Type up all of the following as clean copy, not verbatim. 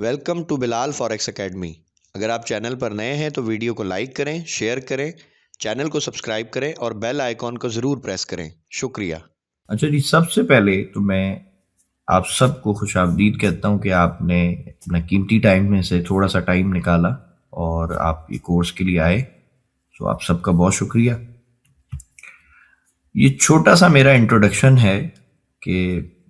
Welcome to Bilal forex academy. अगर आप channel पर नए हैं तो वीडियो को लाइक करें, शेयर करें, चैनल को सब्सक्राइब करें और बेल आइकॉन को ज़रूर प्रेस करें। शुक्रिया। अच्छा जी, सबसे पहले तो मैं आप सबको खुशामदीद कहता हूँ कि आपने अपना कीमती टाइम में से थोड़ा सा टाइम निकाला और आप ये कोर्स के लिए आए। तो आप सबका बहुत शुक्रिया। ये छोटा सा मेरा इंट्रोडक्शन है कि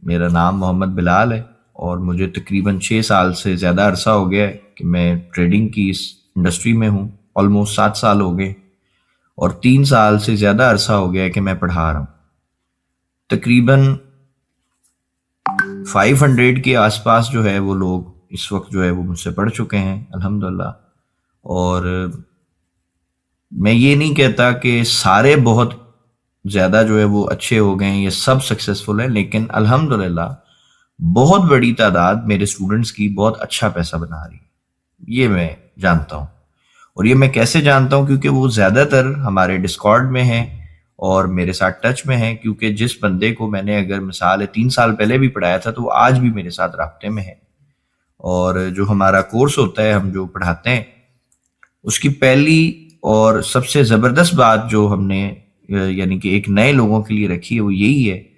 मेरा नाम मोहम्मद बिलाल है और मुझे तकरीबन 6 साल से ज़्यादा अरसा हो गया है कि मैं ट्रेडिंग की इस इंडस्ट्री में हूँ। ऑलमोस्ट 7 साल हो गए और 3 साल से ज़्यादा अरसा हो गया है कि मैं पढ़ा रहा हूँ। तकरीबन 500 के आसपास जो है वो लोग इस वक्त जो है वो मुझसे पढ़ चुके हैं अल्हम्दुलिल्लाह। और मैं ये नहीं कहता कि सारे बहुत ज़्यादा जो है वो अच्छे हो गए हैं, ये सब सक्सेसफुल हैं, लेकिन अल्हम्दुलिल्लाह बहुत बड़ी तादाद मेरे स्टूडेंट्स की बहुत अच्छा पैसा बना रही है। ये मैं जानता हूँ। और ये मैं कैसे जानता हूँ? क्योंकि वो ज़्यादातर हमारे डिस्कॉर्ड में हैं और मेरे साथ टच में हैं। क्योंकि जिस बंदे को मैंने अगर मिसाल है 3 साल पहले भी पढ़ाया था तो वो आज भी मेरे साथ राब्ते में है। और जो हमारा कोर्स होता है, हम जो पढ़ाते हैं, उसकी पहली और सबसे ज़बरदस्त बात जो हमने यानी कि एक नए लोगों के लिए रखी है वो यही है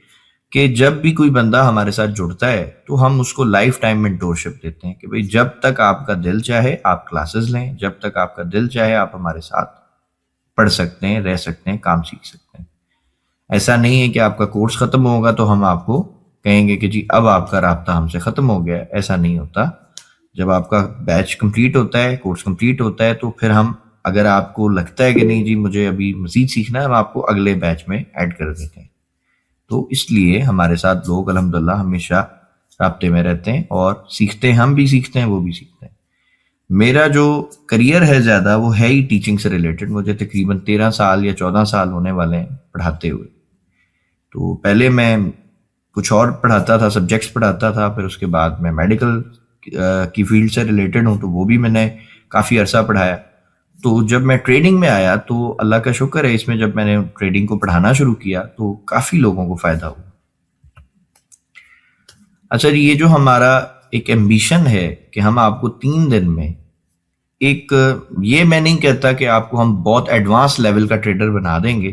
कि जब भी कोई बंदा हमारे साथ जुड़ता है तो हम उसको लाइफ टाइम मेंटोरशिप देते हैं कि भाई जब तक आपका दिल चाहे आप क्लासेस लें, जब तक आपका दिल चाहे आप हमारे साथ पढ़ सकते हैं, रह सकते हैं, काम सीख सकते हैं। ऐसा नहीं है कि आपका कोर्स खत्म होगा तो हम आपको कहेंगे कि जी अब आपका राब्ता हमसे खत्म हो गया। ऐसा नहीं होता। जब आपका बैच कंप्लीट होता है, कोर्स कंप्लीट होता है, तो फिर हम, अगर आपको लगता है कि नहीं जी मुझे अभी मजीद सीखना है, हम आपको अगले बैच में ऐड कर देते हैं। तो इसलिए हमारे साथ लोग अल्हम्दुलिल्लाह हमेशा राब्ते में रहते हैं और सीखते हैं। हम भी सीखते हैं, वो भी सीखते हैं। मेरा जो करियर है ज़्यादा वो है ही टीचिंग से रिलेटेड। मुझे तकरीबन 13 साल या 14 साल होने वाले हैं पढ़ाते हुए। तो पहले मैं कुछ और पढ़ाता था, सब्जेक्ट्स पढ़ाता था, फिर उसके बाद मैं मेडिकल की फील्ड से रिलेटेड हूँ तो वो भी मैंने काफ़ी अरसा पढ़ाया। तो जब मैं ट्रेडिंग में आया तो अल्लाह का शुक्र है, इसमें जब मैंने ट्रेडिंग को पढ़ाना शुरू किया तो काफ़ी लोगों को फ़ायदा हुआ। अच्छा जी, ये जो हमारा एक एम्बिशन है कि हम आपको 3 दिन में एक, ये मैं नहीं कहता कि आपको हम बहुत एडवांस लेवल का ट्रेडर बना देंगे,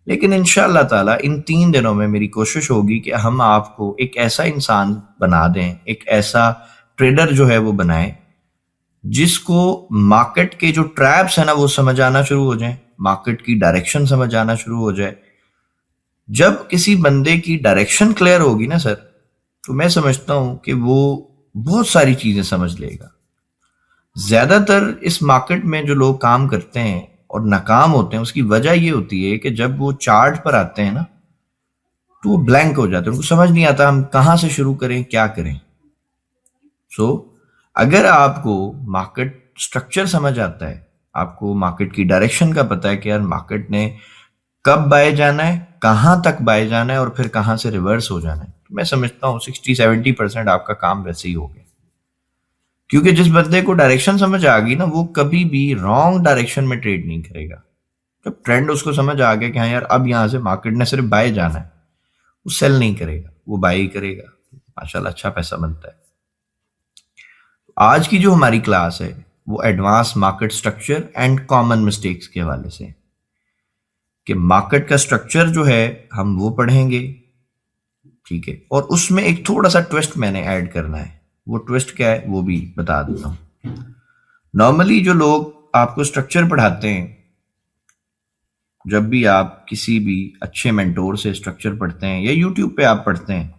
लेकिन इंशाअल्लाह ताला इन 3 दिनों में मेरी कोशिश होगी कि हम आपको एक ऐसा इंसान बना दें, एक ऐसा ट्रेडर जो है वो बनाएं जिसको मार्केट के जो ट्रैप्स है ना वो समझ आना शुरू हो जाए, मार्केट की डायरेक्शन समझ आना शुरू हो जाए। जब किसी बंदे की डायरेक्शन क्लियर होगी ना सर, तो मैं समझता हूं कि वो बहुत सारी चीजें समझ लेगा। ज्यादातर इस मार्केट में जो लोग काम करते हैं और नाकाम होते हैं उसकी वजह ये होती है कि जब वो चार्ट पर आते हैं ना तो वो ब्लैंक हो जाते हैं, उनको समझ नहीं आता हम कहाँ से शुरू करें, क्या करें। सो अगर आपको मार्केट स्ट्रक्चर समझ आता है, आपको मार्केट की डायरेक्शन का पता है कि यार मार्केट ने कब बाय जाना है, कहाँ तक बाय जाना है और फिर कहाँ से रिवर्स हो जाना है, तो मैं समझता हूँ 60-70% आपका काम वैसे ही हो गया। क्योंकि जिस बंदे को डायरेक्शन समझ आ गई ना वो कभी भी रॉन्ग डायरेक्शन में ट्रेड नहीं करेगा। जब ट्रेंड उसको समझ आ गया कि हाँ यार अब यहाँ से मार्केट ने सिर्फ बाय जाना है, वो सेल नहीं करेगा, वो बाय ही करेगा। माशाल्लाह अच्छा पैसा बनता है। आज की जो हमारी क्लास है वो advance market structure and common mistakes के हवाले से है कि मार्केट का स्ट्रक्चर जो है हम वो पढ़ेंगे, ठीक है, और उसमें एक थोड़ा सा ट्विस्ट मैंने ऐड करना है। वो ट्विस्ट क्या है वो भी बता देता हूँ। नॉर्मली जो लोग आपको स्ट्रक्चर पढ़ाते हैं, जब भी आप किसी भी अच्छे मेंटोर से स्ट्रक्चर पढ़ते हैं या यूट्यूब पे आप पढ़ते हैं,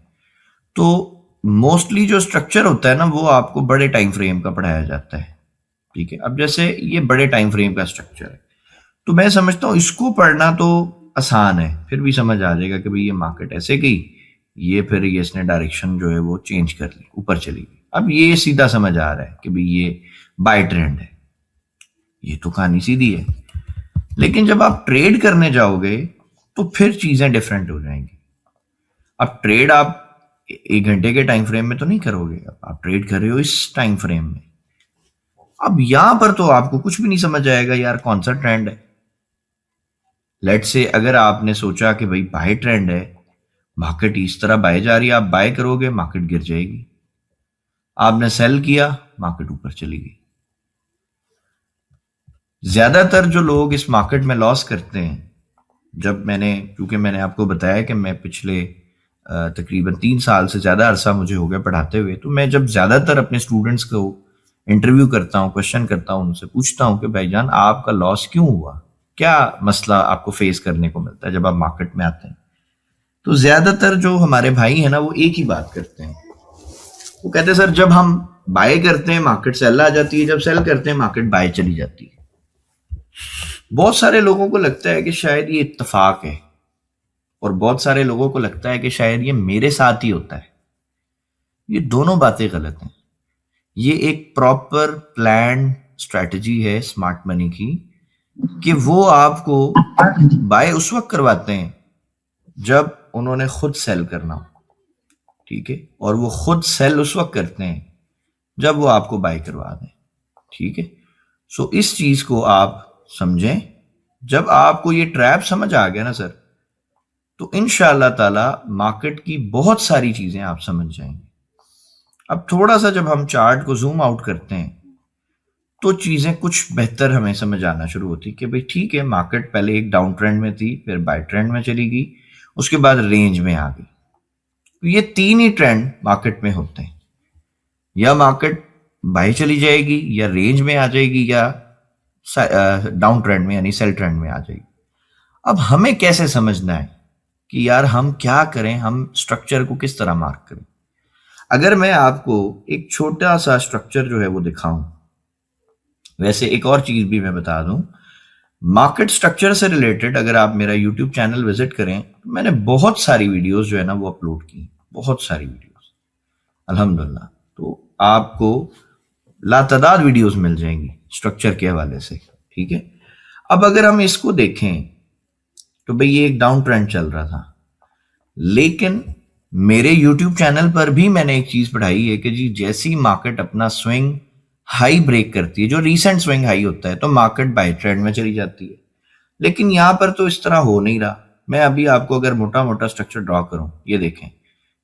तो मोस्टली जो स्ट्रक्चर होता है ना वो आपको बड़े टाइम फ्रेम का पढ़ाया जाता है, ठीक है। अब जैसे ये बड़े टाइम फ्रेम का स्ट्रक्चर है तो मैं समझता हूँ इसको पढ़ना तो आसान है, फिर भी समझ आ जाएगा कि भाई ये मार्केट ऐसे गई, ये फिर ये इसने डायरेक्शन जो है वो चेंज कर ली, ऊपर चली गई। अब ये सीधा समझ आ रहा है कि भाई ये बाय ट्रेंड है, ये तो कहानी सीधी है। लेकिन जब आप ट्रेड करने जाओगे तो फिर चीजें डिफरेंट हो जाएंगी। अब ट्रेड आप 1 घंटे के टाइम फ्रेम में तो नहीं करोगे, अब आप ट्रेड कर रहे हो इस टाइम फ्रेम में। अब यहां पर तो आपको कुछ भी नहीं समझ आएगा यार कौन सा ट्रेंड है। लेट से अगर आपने सोचा कि भाई बाय ट्रेंड है, मार्केट इस तरह बाय जा रही है, आप बाय करोगे मार्केट गिर जाएगी। आपने सेल किया, मार्केट ऊपर चली गई। ज्यादातर जो लोग इस मार्केट में लॉस करते हैं, क्योंकि मैंने आपको बताया कि मैं पिछले तकरीबन 3 साल से ज्यादा अरसा मुझे हो गया पढ़ाते हुए, तो मैं जब ज्यादातर अपने स्टूडेंट्स को इंटरव्यू करता हूँ, क्वेश्चन करता हूँ, उनसे पूछता हूँ कि भाईजान आपका लॉस क्यों हुआ, क्या मसला आपको फेस करने को मिलता है जब आप मार्केट में आते हैं। तो ज्यादातर जो हमारे भाई हैं ना, वो एक ही बात करते हैं। वो कहते हैं सर जब हम बाय करते हैं मार्केट सेल आ जाती है, जब सेल करते हैं मार्केट बाय चली जाती है। बहुत सारे लोगों को लगता है कि शायद ये इत्तेफाक है, और बहुत सारे लोगों को लगता है कि शायद ये मेरे साथ ही होता है। ये दोनों बातें गलत हैं। ये एक प्रॉपर प्लान स्ट्रैटेजी है स्मार्ट मनी की, कि वो आपको बाय उस वक्त करवाते हैं जब उन्होंने खुद सेल करना हो, ठीक है, और वो खुद सेल उस वक्त करते हैं जब वो आपको बाय करवा दें, ठीक है। सो इस चीज को आप समझें। जब आपको ये ट्रैप समझ आ गया ना सर, तो इंशाअल्लाह ताला मार्केट की बहुत सारी चीजें आप समझ जाएंगे। अब थोड़ा सा जब हम चार्ट को जूम आउट करते हैं तो चीजें कुछ बेहतर हमें समझ आना शुरू होती कि भाई ठीक है, मार्केट पहले एक डाउन ट्रेंड में थी, फिर बाय ट्रेंड में चली गई, उसके बाद रेंज में आ गई। तो ये 3 ही ट्रेंड मार्केट में होते हैं, या मार्केट बाय चली जाएगी, या रेंज में आ जाएगी, या डाउन ट्रेंड में यानी सेल ट्रेंड में आ जाएगी। अब हमें कैसे समझना है कि यार हम क्या करें, हम स्ट्रक्चर को किस तरह मार्क करें। अगर मैं आपको एक छोटा सा स्ट्रक्चर जो है वो दिखाऊं, वैसे एक और चीज भी मैं बता दूं, मार्केट स्ट्रक्चर से रिलेटेड अगर आप मेरा यूट्यूब चैनल विजिट करें तो मैंने बहुत सारी वीडियोस जो है ना वो अपलोड की, बहुत सारी वीडियोस अल्हम्दुलिल्लाह। तो आपको लातादाद वीडियोस मिल जाएंगी स्ट्रक्चर के हवाले से, ठीक है। अब अगर हम इसको देखें तो भाई ये एक डाउन ट्रेंड चल रहा था, लेकिन मेरे यूट्यूब चैनल पर भी मैंने एक चीज पढ़ाई है कि जी जैसी मार्केट अपना स्विंग हाई ब्रेक करती है, जो रीसेंट स्विंग हाई होता है, तो मार्केट बाय ट्रेंड में चली जाती है। लेकिन यहां पर तो इस तरह हो नहीं रहा। मैं अभी आपको अगर मोटा मोटा स्ट्रक्चर ड्रॉ करूं, ये देखें,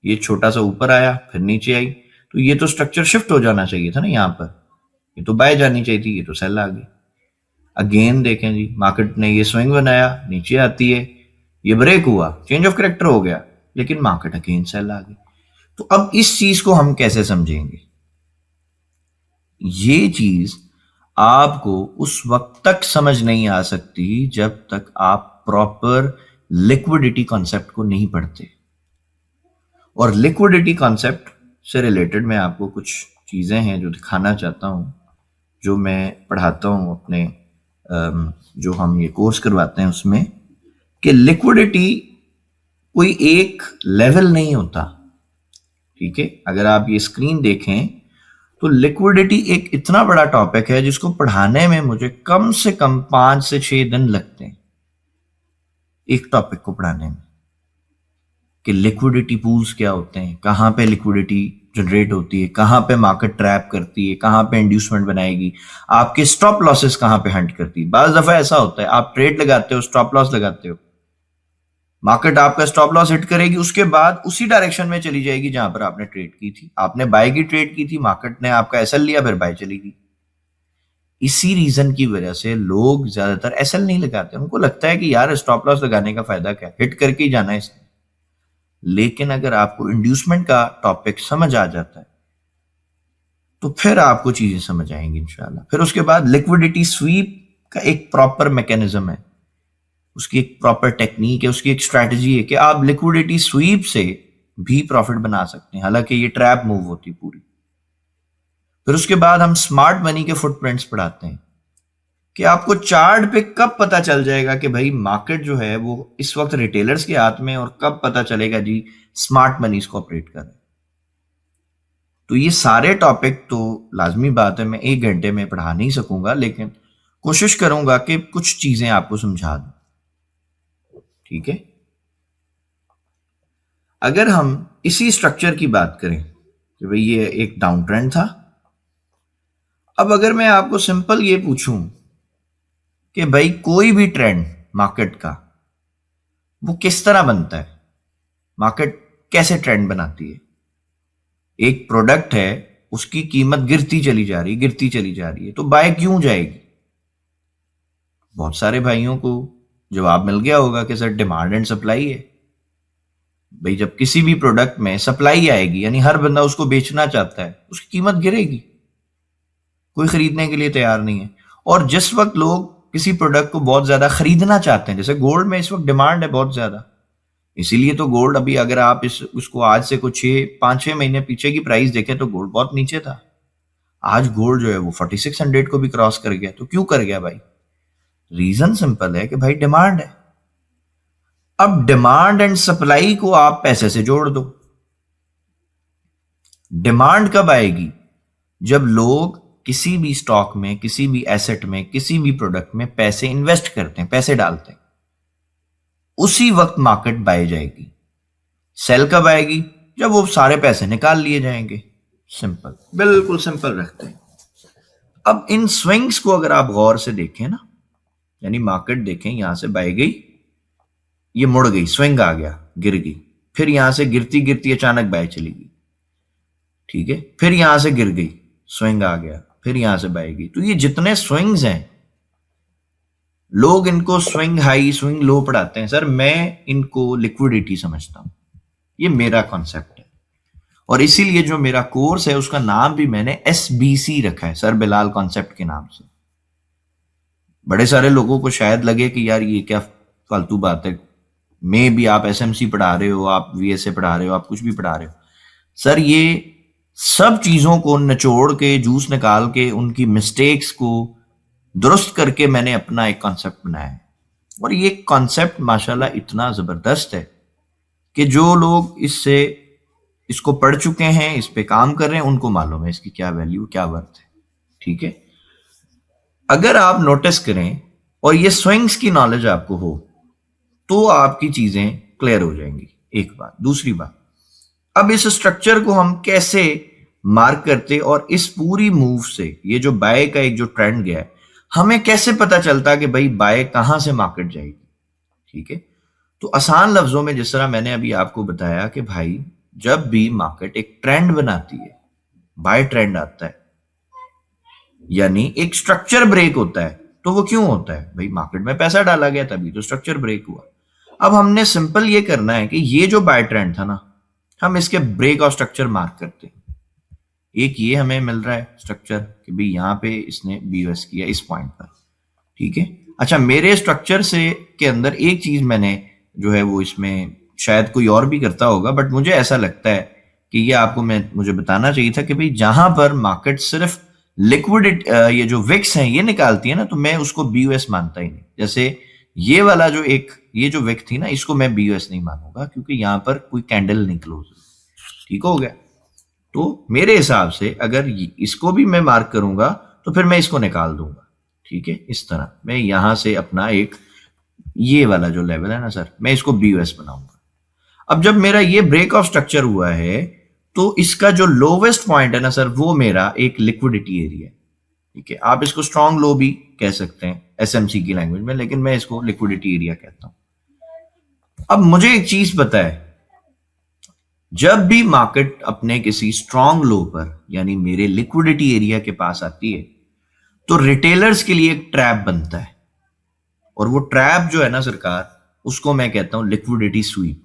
ये छोटा सा ऊपर आया फिर नीचे आई, तो ये तो स्ट्रक्चर शिफ्ट हो जाना चाहिए था ना, यहां पर ये तो बाय जानी चाहिए थी, ये तो सेल आ गई। अगेन देखें जी, मार्केट ने ये स्विंग बनाया, नीचे आती है, ये ब्रेक हुआ, चेंज ऑफ कैरेक्टर हो गया, लेकिन मार्केट अगेन सेल आ गई। तो अब इस चीज को हम कैसे समझेंगे? ये चीज आपको उस वक्त तक समझ नहीं आ सकती जब तक आप प्रॉपर लिक्विडिटी कॉन्सेप्ट को नहीं पढ़ते। और लिक्विडिटी कॉन्सेप्ट से रिलेटेड मैं आपको कुछ चीजें हैं जो दिखाना चाहता हूं, जो मैं पढ़ाता हूं अपने जो हम ये कोर्स करवाते हैं उसमें, कि लिक्विडिटी कोई एक लेवल नहीं होता, ठीक है। अगर आप ये स्क्रीन देखें तो लिक्विडिटी एक इतना बड़ा टॉपिक है जिसको पढ़ाने में मुझे कम से कम 5 से 6 दिन लगते हैं, एक टॉपिक को पढ़ाने में, कि लिक्विडिटी पूल्स क्या होते हैं, कहां पे लिक्विडिटी जनरेट होती है, कहां पे मार्केट ट्रैप करती है, कहां पे इंड्यूसमेंट बनाएगी, आपके स्टॉप लॉसेस कहां पे हंट करती है। बाज दफा ऐसा होता है आप ट्रेड लगाते हो, स्टॉप लॉस लगाते हो, मार्केट आपका स्टॉप लॉस हिट करेगी, उसके बाद उसी डायरेक्शन में चली जाएगी जहां पर आपने ट्रेड की थी। आपने बाय की ट्रेड की थी, मार्केट ने आपका एसएल लिया, फिर बाय चली गई। इसी रीजन की वजह से लोग ज्यादातर एसएल नहीं लगाते। उनको लगता है कि यार स्टॉप लॉस लगाने का फायदा क्या, हिट करके ही जाना है इसने। लेकिन अगर आपको इंड्यूसमेंट का टॉपिक समझ आ जाता है तो फिर आपको चीजें समझ आएंगी इंशाल्लाह। फिर उसके बाद लिक्विडिटी स्वीप का एक प्रॉपर मैकेनिज्म है, उसकी एक प्रॉपर टेक्निक है, उसकी एक स्ट्रैटेजी है कि आप लिक्विडिटी स्वीप से भी प्रॉफिट बना सकते हैं, हालांकि ये ट्रैप मूव होती पूरी। फिर उसके बाद हम स्मार्ट मनी के फुटप्रिंट्स पढ़ाते हैं कि आपको चार्ट पे कब पता चल जाएगा कि भाई मार्केट जो है वो इस वक्त रिटेलर्स के हाथ में, और कब पता चलेगा जी स्मार्ट मनी इसको ऑपरेट कर रहे हैं। तो ये सारे टॉपिक तो लाजमी बात है मैं 1 घंटे में पढ़ा नहीं सकूंगा, लेकिन कोशिश करूंगा कि कुछ चीजें आपको समझा दूं, ठीक है। अगर हम इसी स्ट्रक्चर की बात करें कि भाई ये एक डाउन ट्रेंड था, अब अगर मैं आपको सिंपल ये पूछूं कि भाई कोई भी ट्रेंड मार्केट का वो किस तरह बनता है, मार्केट कैसे ट्रेंड बनाती है। एक प्रोडक्ट है उसकी कीमत गिरती चली जा रही है, तो बाय क्यों जाएगी? बहुत सारे भाइयों को जवाब मिल गया होगा कि सर डिमांड एंड सप्लाई है। भाई जब किसी भी प्रोडक्ट में सप्लाई आएगी यानी हर बंदा उसको बेचना चाहता है, उसकी कीमत गिरेगी, कोई खरीदने के लिए तैयार नहीं है। और जिस वक्त लोग किसी प्रोडक्ट को बहुत ज्यादा खरीदना चाहते हैं, जैसे गोल्ड में इस वक्त डिमांड है बहुत ज्यादा, इसीलिए तो गोल्ड अभी अगर आप उसको आज से कुछ 5-6 महीने पीछे की प्राइस देखें तो गोल्ड बहुत नीचे था। आज गोल्ड जो है वो 4600 को भी क्रॉस कर गया। तो क्यों कर गया भाई? रीजन सिंपल है कि भाई डिमांड है। अब डिमांड एंड सप्लाई को आप पैसे से जोड़ दो। डिमांड कब आएगी? जब लोग किसी भी स्टॉक में, किसी भी एसेट में, किसी भी प्रोडक्ट में पैसे इन्वेस्ट करते हैं, पैसे डालते हैं, उसी वक्त मार्केट बाय जाएगी। सेल कब आएगी? जब वो सारे पैसे निकाल लिए जाएंगे। सिंपल, बिल्कुल सिंपल रखते हैं। अब इन स्विंग्स को अगर आप गौर से देखें ना, यानी मार्केट देखें, यहां से बाय गई, ये मुड़ गई, स्विंग आ गया, गिर गई, फिर यहां से गिरती गिरती अचानक बाय चली गई, ठीक है, फिर यहां से गिर गई, स्विंग आ गया, फिर यहां से बाय गई। तो ये जितने स्विंग्स हैं, लोग इनको स्विंग हाई स्विंग लो पढ़ाते हैं। सर मैं इनको लिक्विडिटी समझता हूं, ये मेरा कॉन्सेप्ट है। और इसीलिए जो मेरा कोर्स है उसका नाम भी मैंने SBC रखा है, सर बिलाल कॉन्सेप्ट के नाम से। बड़े सारे लोगों को शायद लगे कि यार ये क्या फालतू बात है, मे भी आप SMC पढ़ा रहे हो, आप VSA पढ़ा रहे हो, आप कुछ भी पढ़ा रहे हो। सर ये सब चीजों को निचोड़ के, जूस निकाल के, उनकी मिस्टेक्स को दुरुस्त करके मैंने अपना एक कॉन्सेप्ट बनाया है। और ये कॉन्सेप्ट माशाल्लाह इतना जबरदस्त है कि जो लोग इसको पढ़ चुके हैं, इस पे काम कर रहे हैं, उनको मालूम है इसकी क्या वैल्यू, क्या वर्थ है, ठीक है। अगर आप नोटिस करें और ये स्विंग्स की नॉलेज आपको हो तो आपकी चीजें क्लियर हो जाएंगी। एक बात। दूसरी बात, अब इस स्ट्रक्चर को हम कैसे मार्क करते और इस पूरी मूव से, ये जो बाय का एक जो ट्रेंड गया है, हमें कैसे पता चलता कि भाई बाय कहां से मार्केट जाएगी, ठीक है। तो आसान लफ्जों में जिस तरह मैंने अभी आपको बताया कि भाई जब भी मार्केट एक ट्रेंड बनाती है, बाय ट्रेंड आता है, यानी एक स्ट्रक्चर ब्रेक होता है, तो वो क्यों होता है? भाई मार्केट में पैसा डाला गया तभी तो स्ट्रक्चर ब्रेक हुआ। अब हमने सिंपल ये करना है कि ये जो बाय ट्रेंड था ना, हम इसके ब्रेक और स्ट्रक्चर मार्क करते हैं। एक ये हमें मिल रहा है स्ट्रक्चर कि भाई यहां पे इसने BOS किया इस पॉइंट पर, ठीक है। अच्छा, मेरे स्ट्रक्चर से के अंदर एक चीज मैंने जो है वो, इसमें शायद कोई और भी करता होगा, बट मुझे ऐसा लगता है कि ये आपको मुझे बताना चाहिए था कि भाई जहां पर मार्केट सिर्फ लिक्विड ये जो विक्स हैं ये निकालती है ना, तो मैं उसको BOS मानता ही नहीं। जैसे ये वाला जो ये जो विक थी ना, इसको मैं BOS नहीं मानूंगा क्योंकि यहां पर कोई कैंडल नहीं क्लोज, ठीक हो गया। तो मेरे हिसाब से अगर इसको भी मैं मार्क करूंगा तो फिर मैं इसको निकाल दूंगा, ठीक है। इस तरह मैं यहां से अपना एक ये वाला जो लेवल है ना सर, मैं इसको BOS बनाऊंगा। अब जब मेरा ये ब्रेक ऑफ स्ट्रक्चर हुआ है तो इसका जो लोवेस्ट पॉइंट है ना सर, वो मेरा एक लिक्विडिटी एरिया है, ठीक है। आप इसको स्ट्रॉन्ग लो भी कह सकते हैं SMC की लैंग्वेज में, लेकिन मैं इसको लिक्विडिटी एरिया कहता हूं। अब मुझे एक चीज पता है, जब भी मार्केट अपने किसी स्ट्रॉन्ग लो पर, यानी मेरे लिक्विडिटी एरिया के पास आती है, तो रिटेलर्स के लिए एक ट्रैप बनता है, और वो ट्रैप जो है ना सरकार, उसको मैं कहता हूं लिक्विडिटी स्वीप।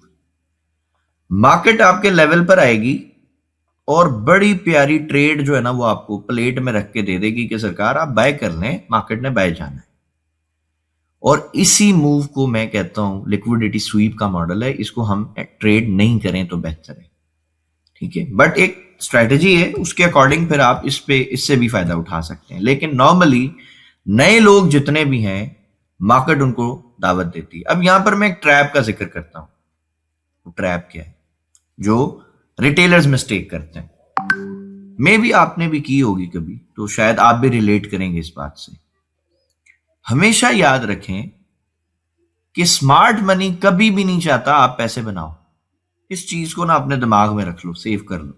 मार्केट आपके लेवल पर आएगी और बड़ी प्यारी ट्रेड जो है ना वो आपको प्लेट में रख के दे देगी कि सरकार आप बाय कर लें, मार्केट ने बाय जाना है। और इसी मूव को मैं कहता हूं लिक्विडिटी स्वीप का मॉडल है। इसको हम ट्रेड नहीं करें तो बेहतर है, ठीक है। बट एक स्ट्रेटजी है, उसके अकॉर्डिंग फिर आप इससे भी फायदा उठा सकते हैं। लेकिन नॉर्मली नए लोग जितने भी हैं, मार्केट उनको दावत देती है। अब यहां पर मैं एक ट्रैप का जिक्र करता हूं। वो ट्रैप क्या है जो रिटेलर्स मिस्टेक करते हैं, मे भी आपने भी की होगी कभी, तो शायद आप भी रिलेट करेंगे इस बात से। हमेशा याद रखें कि स्मार्ट मनी कभी भी नहीं चाहता आप पैसे बनाओ। इस चीज को ना अपने दिमाग में रख लो, सेव कर लो।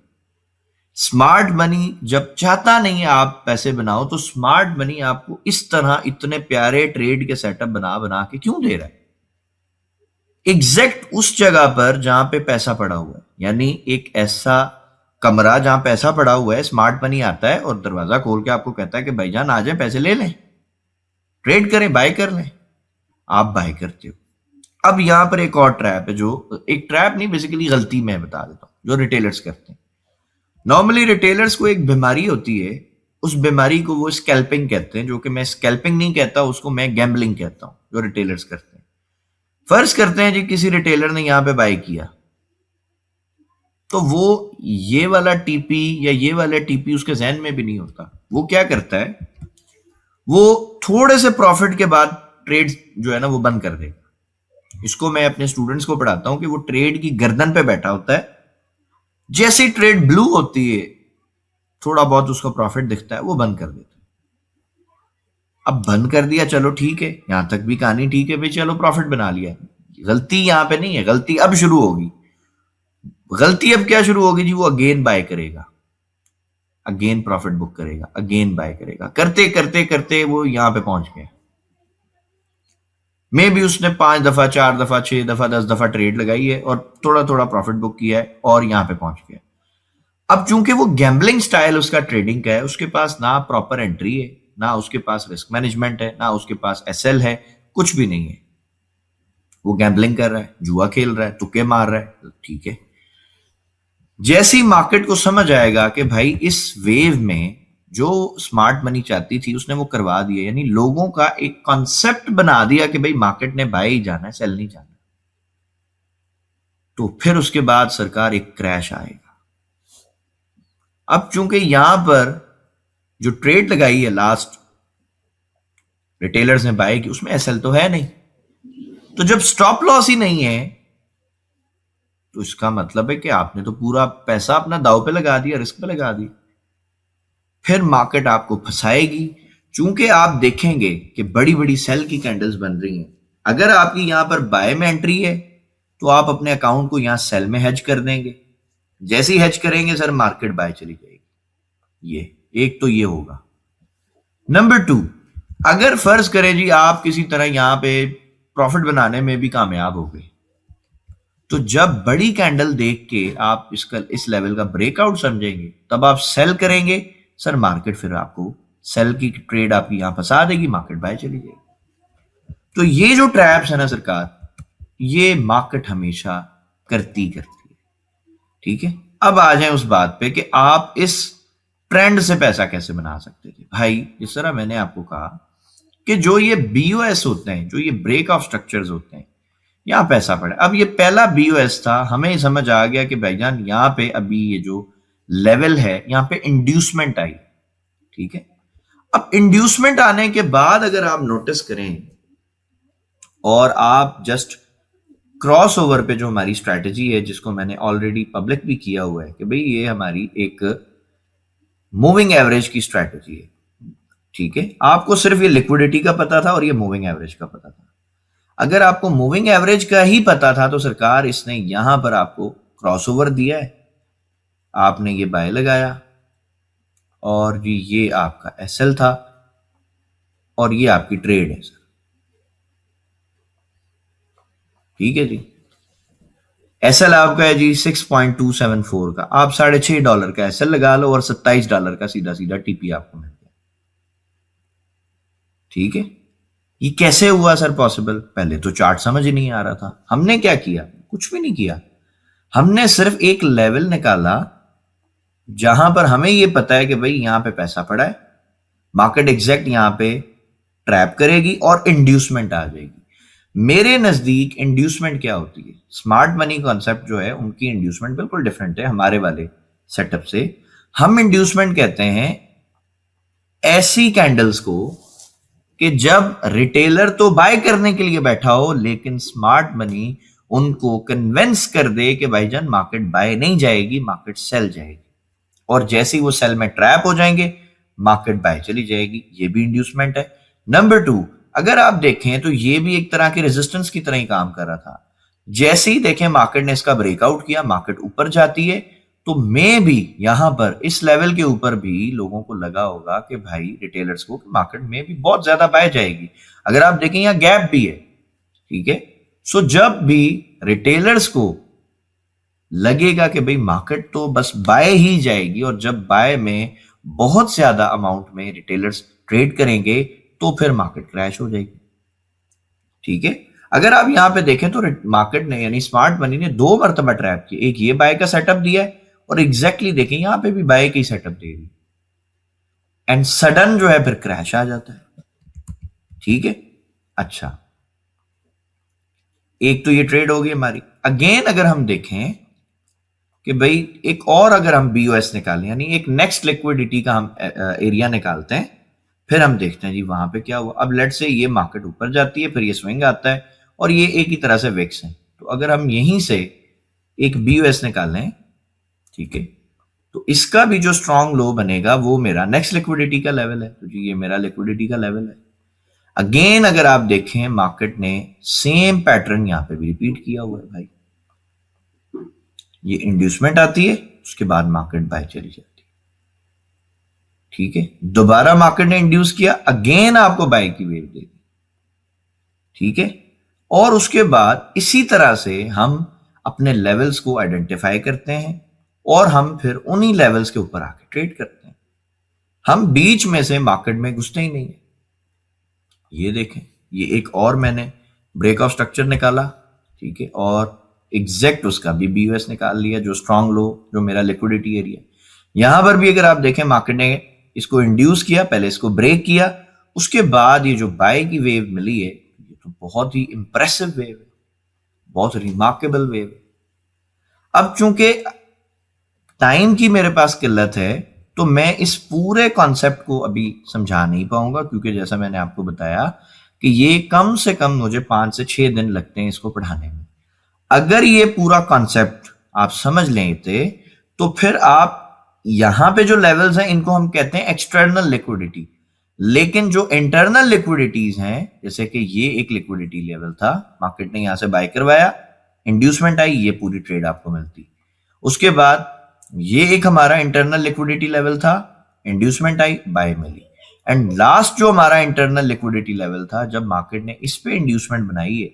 स्मार्ट मनी जब चाहता नहीं है आप पैसे बनाओ, तो स्मार्ट मनी आपको इस तरह इतने प्यारे ट्रेड के सेटअप बना बना के क्यों दे रहा है? एग्जैक्ट उस जगह पर जहां पे पैसा पड़ा हुआ है, यानी एक ऐसा कमरा जहां पैसा पड़ा हुआ है, स्मार्ट मनी आता है और दरवाजा खोल के आपको कहता है कि भाईजान आ जाए, पैसे ले लें, ट्रेड करें, बाय कर लें। आप बाय करते हो। अब यहां पर एक और ट्रैप है, जो एक ट्रैप नहीं, बेसिकली गलती मैं बता देता हूं जो रिटेलर्स करते हैं। नॉर्मली रिटेलर्स को एक बीमारी होती है, उस बीमारी को वो स्कैल्पिंग कहते हैं, जो कि मैं स्कैल्पिंग नहीं कहता, उसको मैं गैम्बलिंग कहता हूं, जो रिटेलर्स करते हैं। फर्ज करते हैं जी किसी रिटेलर ने यहां पे बाय किया, तो वो ये वाला टीपी या ये वाला टीपी उसके जहन में भी नहीं होता। वो क्या करता है, वो थोड़े से प्रॉफिट के बाद ट्रेड जो है ना वो बंद कर देगा। इसको मैं अपने स्टूडेंट्स को पढ़ाता हूं कि वो ट्रेड की गर्दन पे बैठा होता है, जैसे ही ट्रेड ब्लू होती है, थोड़ा बहुत उसको प्रॉफिट दिखता है, वो बंद कर देता है। अब बंद कर दिया, चलो ठीक है, यहां तक भी कहानी ठीक है भाई, चलो प्रॉफिट बना लिया। गलती यहां पे नहीं है, गलती अब शुरू होगी। गलती अब क्या शुरू होगी जी, वो अगेन बाय करेगा, अगेन प्रॉफिट बुक करेगा, अगेन बाय करेगा, करते करते करते वो यहां पे पहुंच गया। मे भी उसने 5 दफा, 4 दफा, 6 दफा, 10 दफा ट्रेड लगाई है और थोड़ा थोड़ा प्रॉफिट बुक किया है और यहां पे पहुंच गया। अब चूंकि वो गैम्बलिंग स्टाइल उसका ट्रेडिंग का है, उसके पास ना प्रॉपर एंट्री है, ना उसके पास रिस्क मैनेजमेंट है, ना उसके पास एसएल है, कुछ भी नहीं है। वो गैम्बलिंग कर रहा है, जुआ खेल रहा है, तुक्के मार रहा है, ठीक है। जैसी मार्केट को समझ आएगा कि भाई इस वेव में जो स्मार्ट मनी चाहती थी उसने वो करवा दिया, यानी लोगों का एक कॉन्सेप्ट बना दिया कि भाई मार्केट ने बाय ही जाना है, सेल नहीं जाना, तो फिर उसके बाद सरकार एक क्रैश आएगा। अब चूंकि यहां पर जो ट्रेड लगाई है लास्ट रिटेलर्स ने बाय की, उसमें एसएल तो है नहीं, तो जब स्टॉप लॉस ही नहीं है, तो इसका मतलब है कि आपने तो पूरा पैसा अपना दांव पे लगा दिया, रिस्क पे लगा दिया। फिर मार्केट आपको फंसाएगी। चूंकि आप देखेंगे कि बड़ी बड़ी सेल की कैंडल्स बन रही हैं, अगर आपकी यहां पर बाय में एंट्री है तो आप अपने अकाउंट को यहां सेल में हेज कर देंगे। जैसे ही हेज करेंगे सर, मार्केट बाय चली जाएगी। ये एक तो ये होगा। नंबर 2, अगर फर्ज करें जी आप किसी तरह यहां पे प्रॉफिट बनाने में भी कामयाब हो गए, तो जब बड़ी कैंडल देख के आप इसका इस लेवल का ब्रेकआउट समझेंगे, तब आप सेल करेंगे सर, मार्केट फिर आपको सेल की ट्रेड आपकी यहां फंसा देगी, मार्केट बाय चली जाएगी। तो ये जो ट्रैप्स है ना सरकार, ये मार्केट हमेशा करती है। ठीक है, अब आ जाए उस बात पे कि आप इस ट्रेंड से पैसा कैसे बना सकते थे। भाई जिस तरह मैंने आपको कहा कि जो ये बीओएस होते हैं, जो ये ब्रेक ऑफ स्ट्रक्चर्स होते हैं, यहां पैसा पड़ा। अब ये पहला बीओएस था, हमें समझ आ गया कि भाईजान यहां पे अभी ये जो लेवल है, यहां पे इंड्यूसमेंट आई। ठीक है, अब इंड्यूसमेंट आने के बाद अगर आप नोटिस करें और आप जस्ट क्रॉस ओवर पे जो हमारी स्ट्रैटेजी है, जिसको मैंने ऑलरेडी पब्लिक भी किया हुआ है कि भाई ये हमारी एक मूविंग एवरेज की स्ट्रैटेजी है। ठीक है, आपको सिर्फ ये लिक्विडिटी का पता था और ये मूविंग एवरेज का पता था। अगर आपको मूविंग एवरेज का ही पता था तो सरकार इसने यहां पर आपको क्रॉसओवर दिया है, आपने ये बाय लगाया और ये आपका एसएल था और ये आपकी ट्रेड है सर। ठीक है जी, एसएल आपका है जी 6.274 का, आप $6.5 का एसएल लगा लो और $27 का सीधा सीधा टीपी आपको मिल गया। ठीक है, ये कैसे हुआ सर पॉसिबल? पहले तो चार्ट समझ ही नहीं आ रहा था। हमने क्या किया? कुछ भी नहीं किया। हमने सिर्फ एक लेवल निकाला जहां पर हमें ये पता है कि भाई यहां पे पैसा पड़ा है, मार्केट एग्जैक्ट यहां पे ट्रैप करेगी और इंड्यूसमेंट आ जाएगी। मेरे नजदीक इंड्यूसमेंट क्या होती है, स्मार्ट मनी कॉन्सेप्ट जो है उनकी इंड्यूसमेंट बिल्कुल डिफरेंट है हमारे वाले सेटअप से। हम इंड्यूसमेंट कहते हैं ऐसी कैंडल्स को कि जब रिटेलर तो बाय करने के लिए बैठा हो, लेकिन स्मार्ट मनी उनको कन्विंस कर दे कि भाईजान मार्केट बाय नहीं जाएगी, मार्केट सेल जाएगी, और जैसे ही वो सेल में ट्रैप हो जाएंगे मार्केट बाय चली जाएगी। ये भी इंड्यूसमेंट है। नंबर 2, अगर आप देखें तो ये भी एक तरह के रेजिस्टेंस की तरह ही काम कर रहा था। जैसे ही देखें मार्केट ने इसका ब्रेकआउट किया, मार्केट ऊपर जाती है, तो मैं भी यहां पर इस लेवल के ऊपर भी लोगों को लगा होगा कि भाई रिटेलर्स को मार्केट में भी बहुत ज्यादा बाय जाएगी। अगर आप देखें यहां गैप भी है। ठीक है, सो जब भी रिटेलर्स को लगेगा कि भाई मार्केट तो बस बाय ही जाएगी, और जब बाय में बहुत ज्यादा अमाउंट में रिटेलर्स ट्रेड करेंगे तो फिर मार्केट क्रैश हो जाएगी। ठीक है, अगर आप यहां पे देखें तो मार्केट ने यानी स्मार्ट मनी ने दो मरतबा ट्रैप किया, एक ये बाय का सेटअप दिया है और एग्जैक्टली देखें यहां पे भी बाय का ही सेटअप दे रही, एंड सडन जो है फिर क्रैश आ जाता है। ठीक है, अच्छा, एक तो ये ट्रेड होगी हमारी। अगेन अगर हम देखें कि भाई एक और अगर हम बीओएस निकालें, यानी एक नेक्स्ट लिक्विडिटी का हम एरिया निकालते हैं, फिर हम देखते हैं जी वहां पे क्या हुआ। अब लेट से ये मार्केट ऊपर जाती है, फिर ये स्विंग आता है, और ये एक ही तरह से विक्स है। तो अगर हम यहीं से एक बीओएस निकालें, ठीक है, तो इसका भी जो स्ट्रॉन्ग लो बनेगा वो मेरा नेक्स्ट लिक्विडिटी का लेवल है। तो जी ये मेरा लिक्विडिटी का लेवल है। अगेन अगर आप देखें मार्केट ने सेम पैटर्न यहां पे भी रिपीट किया हुआ है भाई। ये इंड्यूसमेंट आती है, उसके बाद मार्केट बाय चली जाती है। ठीक है, दोबारा मार्केट ने इंड्यूस किया, अगेन आपको बाय की वेव देगी। ठीक है, और उसके बाद इसी तरह से हम अपने लेवल्स को आइडेंटिफाई करते हैं और हम फिर उन्हीं लेवल्स के ऊपर आके ट्रेड करते हैं। हम बीच में से मार्केट में घुसते ही नहीं है। ये देखें, ये एक और मैंने ब्रेक ऑफ स्ट्रक्चर निकाला, ठीक है, और एग्जैक्ट उसका भी बीयूएस निकाल लिया, जो स्ट्रॉन्ग लो, जो मेरा लिक्विडिटी एरिया। यहां पर भी अगर आप देखें मार्केट ने इसको इंड्यूस किया, पहले इसको ब्रेक किया, उसके बाद ये जो बाय की वेव मिली है, ये तो बहुत ही इंप्रेसिव वेव है, बहुत रिमार्केबल वेव है। अब चूंकि टाइम की मेरे पास किल्लत है, तो मैं इस पूरे कॉन्सेप्ट को अभी समझा नहीं पाऊंगा, क्योंकि जैसा मैंने आपको बताया कि ये कम से कम मुझे 5 से 6 दिन लगते हैं इसको पढ़ाने में। अगर ये पूरा कॉन्सेप्ट आप समझ लेते तो फिर आप यहां पे जो लेवल्स हैं इनको हम कहते हैं एक्सटर्नल लिक्विडिटी, लेकिन जो इंटरनल लिक्विडिटीज हैं, जैसे कि ये एक लिक्विडिटी लेवल था, मार्केट ने यहां से बाय करवाया, इंड्यूसमेंट आई, ये पूरी ट्रेड आपको मिलती। उसके बाद ये एक हमारा इंटरनल लिक्विडिटी लेवल था, इंड्यूसमेंट आई, बाय मिली, एंड लास्ट जो हमारा इंटरनल लिक्विडिटी लेवल था, जब मार्केट ने इस पे इंड्यूसमेंट बनाई है,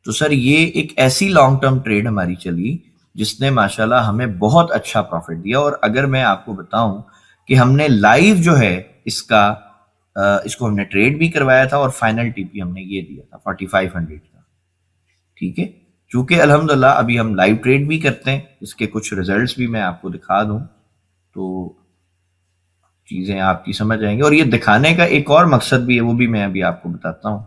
तो सर ये एक ऐसी लॉन्ग टर्म ट्रेड हमारी चली जिसने माशाल्लाह हमें बहुत अच्छा प्रॉफिट दिया। और अगर मैं आपको बताऊं कि हमने लाइव जो है इसको हमने ट्रेड भी करवाया था और फाइनल टीपी हमने ये दिया था 4500 का। ठीक है, चूंकि अल्हम्दुलिल्लाह अभी हम लाइव ट्रेड भी करते हैं, इसके कुछ रिजल्ट्स भी मैं आपको दिखा दूं तो चीजें आपकी समझ आएंगी। और ये दिखाने का एक और मकसद भी है, वो भी मैं अभी आपको बताता हूं।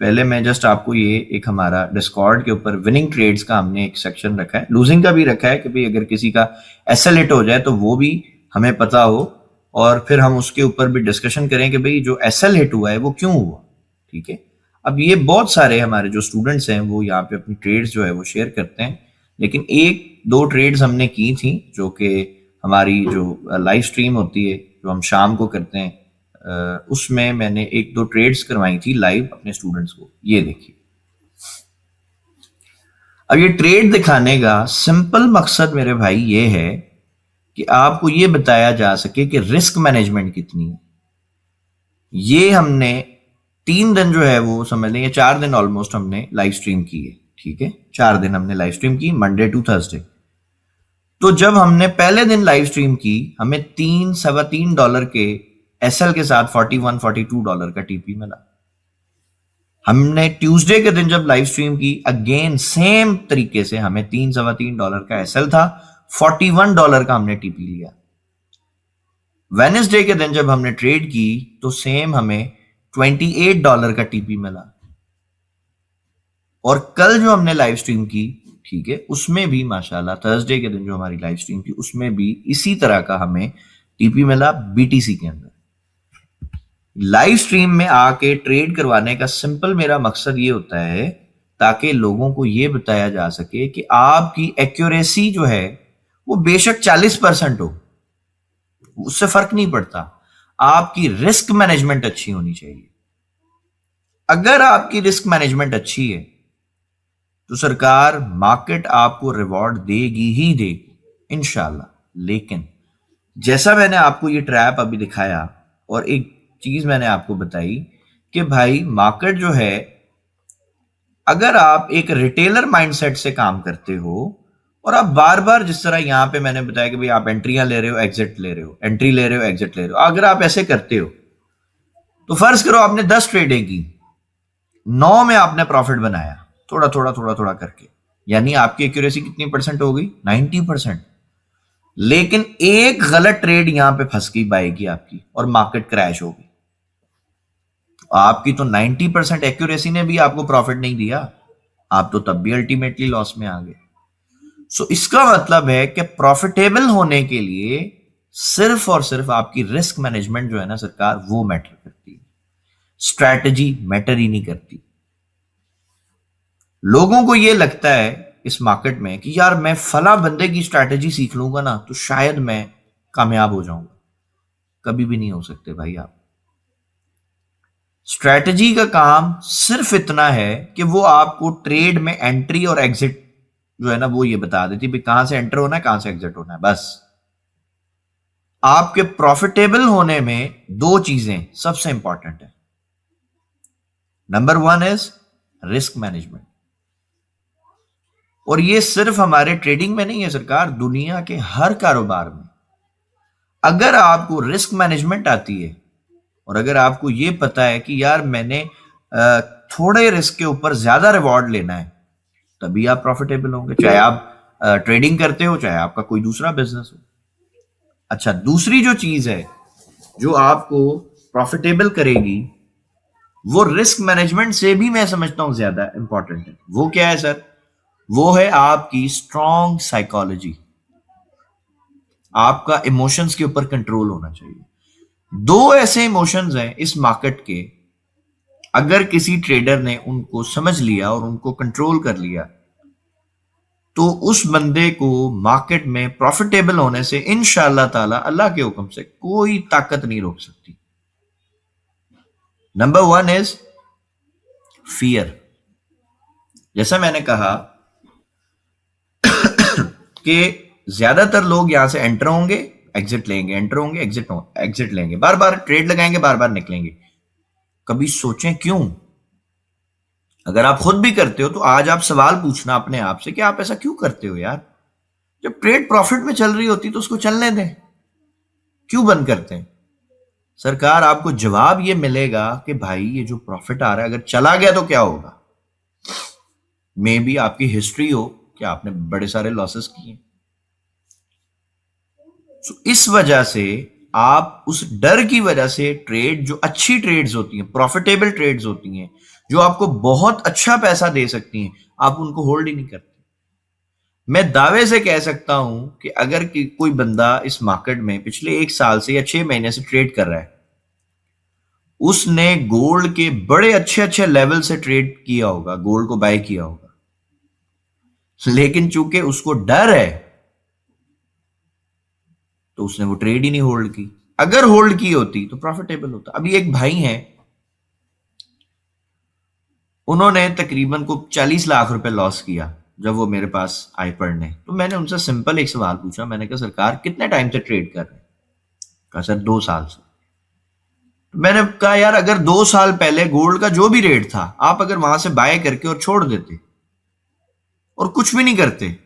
पहले मैं जस्ट आपको ये एक हमारा डिस्कॉर्ड के ऊपर विनिंग ट्रेड्स का हमने एक सेक्शन रखा है, लूजिंग का भी रखा है कि भाई अगर किसी का एसएल हिट हो जाए तो वो भी हमें पता हो, और फिर हम उसके ऊपर भी डिस्कशन करें कि भाई जो एसएल हिट हुआ है वो क्यों हुआ। ठीक है, अब ये बहुत सारे हमारे जो स्टूडेंट्स हैं वो यहाँ पे अपनी ट्रेड्स जो है वो शेयर करते हैं, लेकिन एक दो ट्रेड्स हमने की थी जो कि हमारी जो लाइव स्ट्रीम होती है जो हम शाम को करते हैं, उसमें मैंने एक दो ट्रेड्स करवाई थी लाइव अपने स्टूडेंट्स को। ये देखिए, अब ये ट्रेड दिखाने का सिंपल मकसद मेरे भाई ये है कि आपको ये बताया जा सके कि रिस्क मैनेजमेंट कितनी है। ये हमने 3 दिन जो है वो समझ लें, 4 दिन ऑलमोस्ट हमने लाइव स्ट्रीम की है। ठीक है, 4 दिन हमने लाइव स्ट्रीम की, मंडे टू थर्सडे। तो जब हमने पहले दिन लाइव स्ट्रीम की, हमें $3.25 के एसएल के साथ $41-42 का टीपी मिला। हमने ट्यूसडे के दिन जब लाइव स्ट्रीम की, अगेन सेम तरीके से हमें $3-3.25 का एसएल था, $41 का हमने टीपी लिया। वेडनेसडे के दिन जब हमने ट्रेड की तो सेम हमें $28 का टीपी मिला। और कल जो हमने लाइव स्ट्रीम की, ठीक है, उसमें भी माशाल्लाह थर्सडे के दिन जो हमारी लाइव स्ट्रीम थी उसमें भी इसी तरह का हमें टीपी मिला बीटीसी के अंदर। लाइव स्ट्रीम में आके ट्रेड करवाने का सिंपल मेरा मकसद ये होता है ताकि लोगों को ये बताया जा सके कि आपकी एक्यूरेसी जो है वो बेशक 40% हो, उससे फर्क नहीं पड़ता, आपकी रिस्क मैनेजमेंट अच्छी होनी चाहिए। अगर आपकी रिस्क मैनेजमेंट अच्छी है तो सरकार मार्केट आपको रिवॉर्ड देगी ही देगी इंशाल्लाह। लेकिन जैसा मैंने आपको ये ट्रैप अभी दिखाया और एक चीज मैंने आपको बताई कि भाई मार्केट जो है, अगर आप एक रिटेलर माइंडसेट से काम करते हो और आप बार बार, जिस तरह यहां पे मैंने बताया कि भाई आप एंट्रियां ले रहे हो, एग्जिट ले रहे हो, एंट्री ले रहे हो, एग्जिट ले रहे हो, अगर आप ऐसे करते हो तो फर्ज करो आपने 10 ट्रेडें की, 9 में आपने प्रॉफिट बनाया, थोड़ा थोड़ा थोड़ा थोड़ा करके, यानी आपकी एक्यूरेसी कितनी परसेंट हो गई? 90%। लेकिन एक गलत ट्रेड यहां पे फंस गई बाय की आपकी और मार्केट क्रैश हो गई, आपकी तो 90% एक्यूरेसी ने भी आपको प्रॉफिट नहीं दिया, आप तो तब भी अल्टीमेटली लॉस में आ गए। सो इसका मतलब है कि प्रॉफिटेबल होने के लिए सिर्फ और सिर्फ आपकी रिस्क मैनेजमेंट जो है ना सरकार, वो मैटर करती है, स्ट्रैटेजी मैटर ही नहीं करती। लोगों को यह लगता है इस मार्केट में कि यार मैं फला बंदे की स्ट्रैटेजी सीख लूंगा ना तो शायद मैं कामयाब हो जाऊंगा। कभी भी नहीं हो सकते भाई आप। स्ट्रैटेजी का काम सिर्फ इतना है कि वो आपको ट्रेड में एंट्री और एग्जिट जो है ना वो ये बता देती है कहां से एंटर होना है, कहां से एग्जिट होना है। बस आपके प्रॉफिटेबल होने में दो चीजें सबसे इंपॉर्टेंट है। नंबर 1 इज रिस्क मैनेजमेंट, और ये सिर्फ हमारे ट्रेडिंग में नहीं है सरकार, दुनिया के हर कारोबार में। अगर आपको रिस्क मैनेजमेंट आती है और अगर आपको ये पता है कि यार मैंने थोड़े रिस्क के ऊपर ज्यादा रिवॉर्ड लेना है, तभी आप प्रॉफिटेबल होंगे, चाहे आप ट्रेडिंग करते हो, चाहे आपका कोई दूसरा बिजनेस हो। अच्छा, दूसरी जो चीज है जो आपको प्रॉफिटेबल करेगी वो रिस्क मैनेजमेंट से भी मैं समझता हूं ज्यादा इंपॉर्टेंट है। वो क्या है सर? वो है आपकी स्ट्रॉन्ग साइकोलॉजी, आपका इमोशंस के ऊपर कंट्रोल होना चाहिए। दो ऐसे इमोशंस हैं इस मार्केट के, अगर किसी ट्रेडर ने उनको समझ लिया और उनको कंट्रोल कर लिया तो उस बंदे को मार्केट में प्रॉफिटेबल होने से इंशाअल्लाह ताला अल्लाह के हुक्म से कोई ताकत नहीं रोक सकती। Number 1 is fear. जैसा मैंने कहा कि ज्यादातर लोग यहां से एंटर होंगे, एग्जिट लेंगे, एंटर होंगे, एग्जिट लेंगे, बार बार ट्रेड लगाएंगे, बार बार निकलेंगे। कभी सोचें क्यों? अगर आप खुद भी करते हो तो आज आप सवाल पूछना अपने आप से कि आप ऐसा क्यों करते हो यार? जब ट्रेड प्रॉफिट में चल रही होती तो उसको चलने दें, क्यों बंद करते हैं? सरकार आपको जवाब ये मिलेगा कि भाई ये जो प्रॉफिट आ रहा है अगर चला गया तो क्या होगा। मे बी आपकी हिस्ट्री हो कि आपने बड़े सारे लॉसेस किए। इस वजह से आप उस डर की वजह से ट्रेड, जो अच्छी ट्रेड्स होती हैं, प्रॉफिटेबल ट्रेड्स होती हैं, जो आपको बहुत अच्छा पैसा दे सकती हैं, आप उनको होल्ड ही नहीं करते। मैं दावे से कह सकता हूं कि अगर कोई बंदा इस मार्केट में पिछले 1 साल से या 6 महीने से ट्रेड कर रहा है, उसने गोल्ड के बड़े अच्छे अच्छे लेवल से ट्रेड किया होगा, गोल्ड को बाय किया होगा, लेकिन चूंकि उसको डर है तो उसने वो ट्रेड ही नहीं होल्ड की। अगर होल्ड की होती तो प्रॉफिटेबल होता। अभी एक भाई हैं, उन्होंने तकरीबन को 40 लाख रुपए लॉस किया जब वो मेरे पास आए पढ़ने। तो मैंने उनसे सिंपल एक सवाल पूछा, मैंने कहा सरकार कितने टाइम से ट्रेड कर रहे हैं? कहा सर 2 साल से। तो मैंने कहा यार अगर 2 साल पहले गोल्ड का जो भी रेट था आप अगर वहां से बाय करके और छोड़ देते और कुछ भी नहीं करते,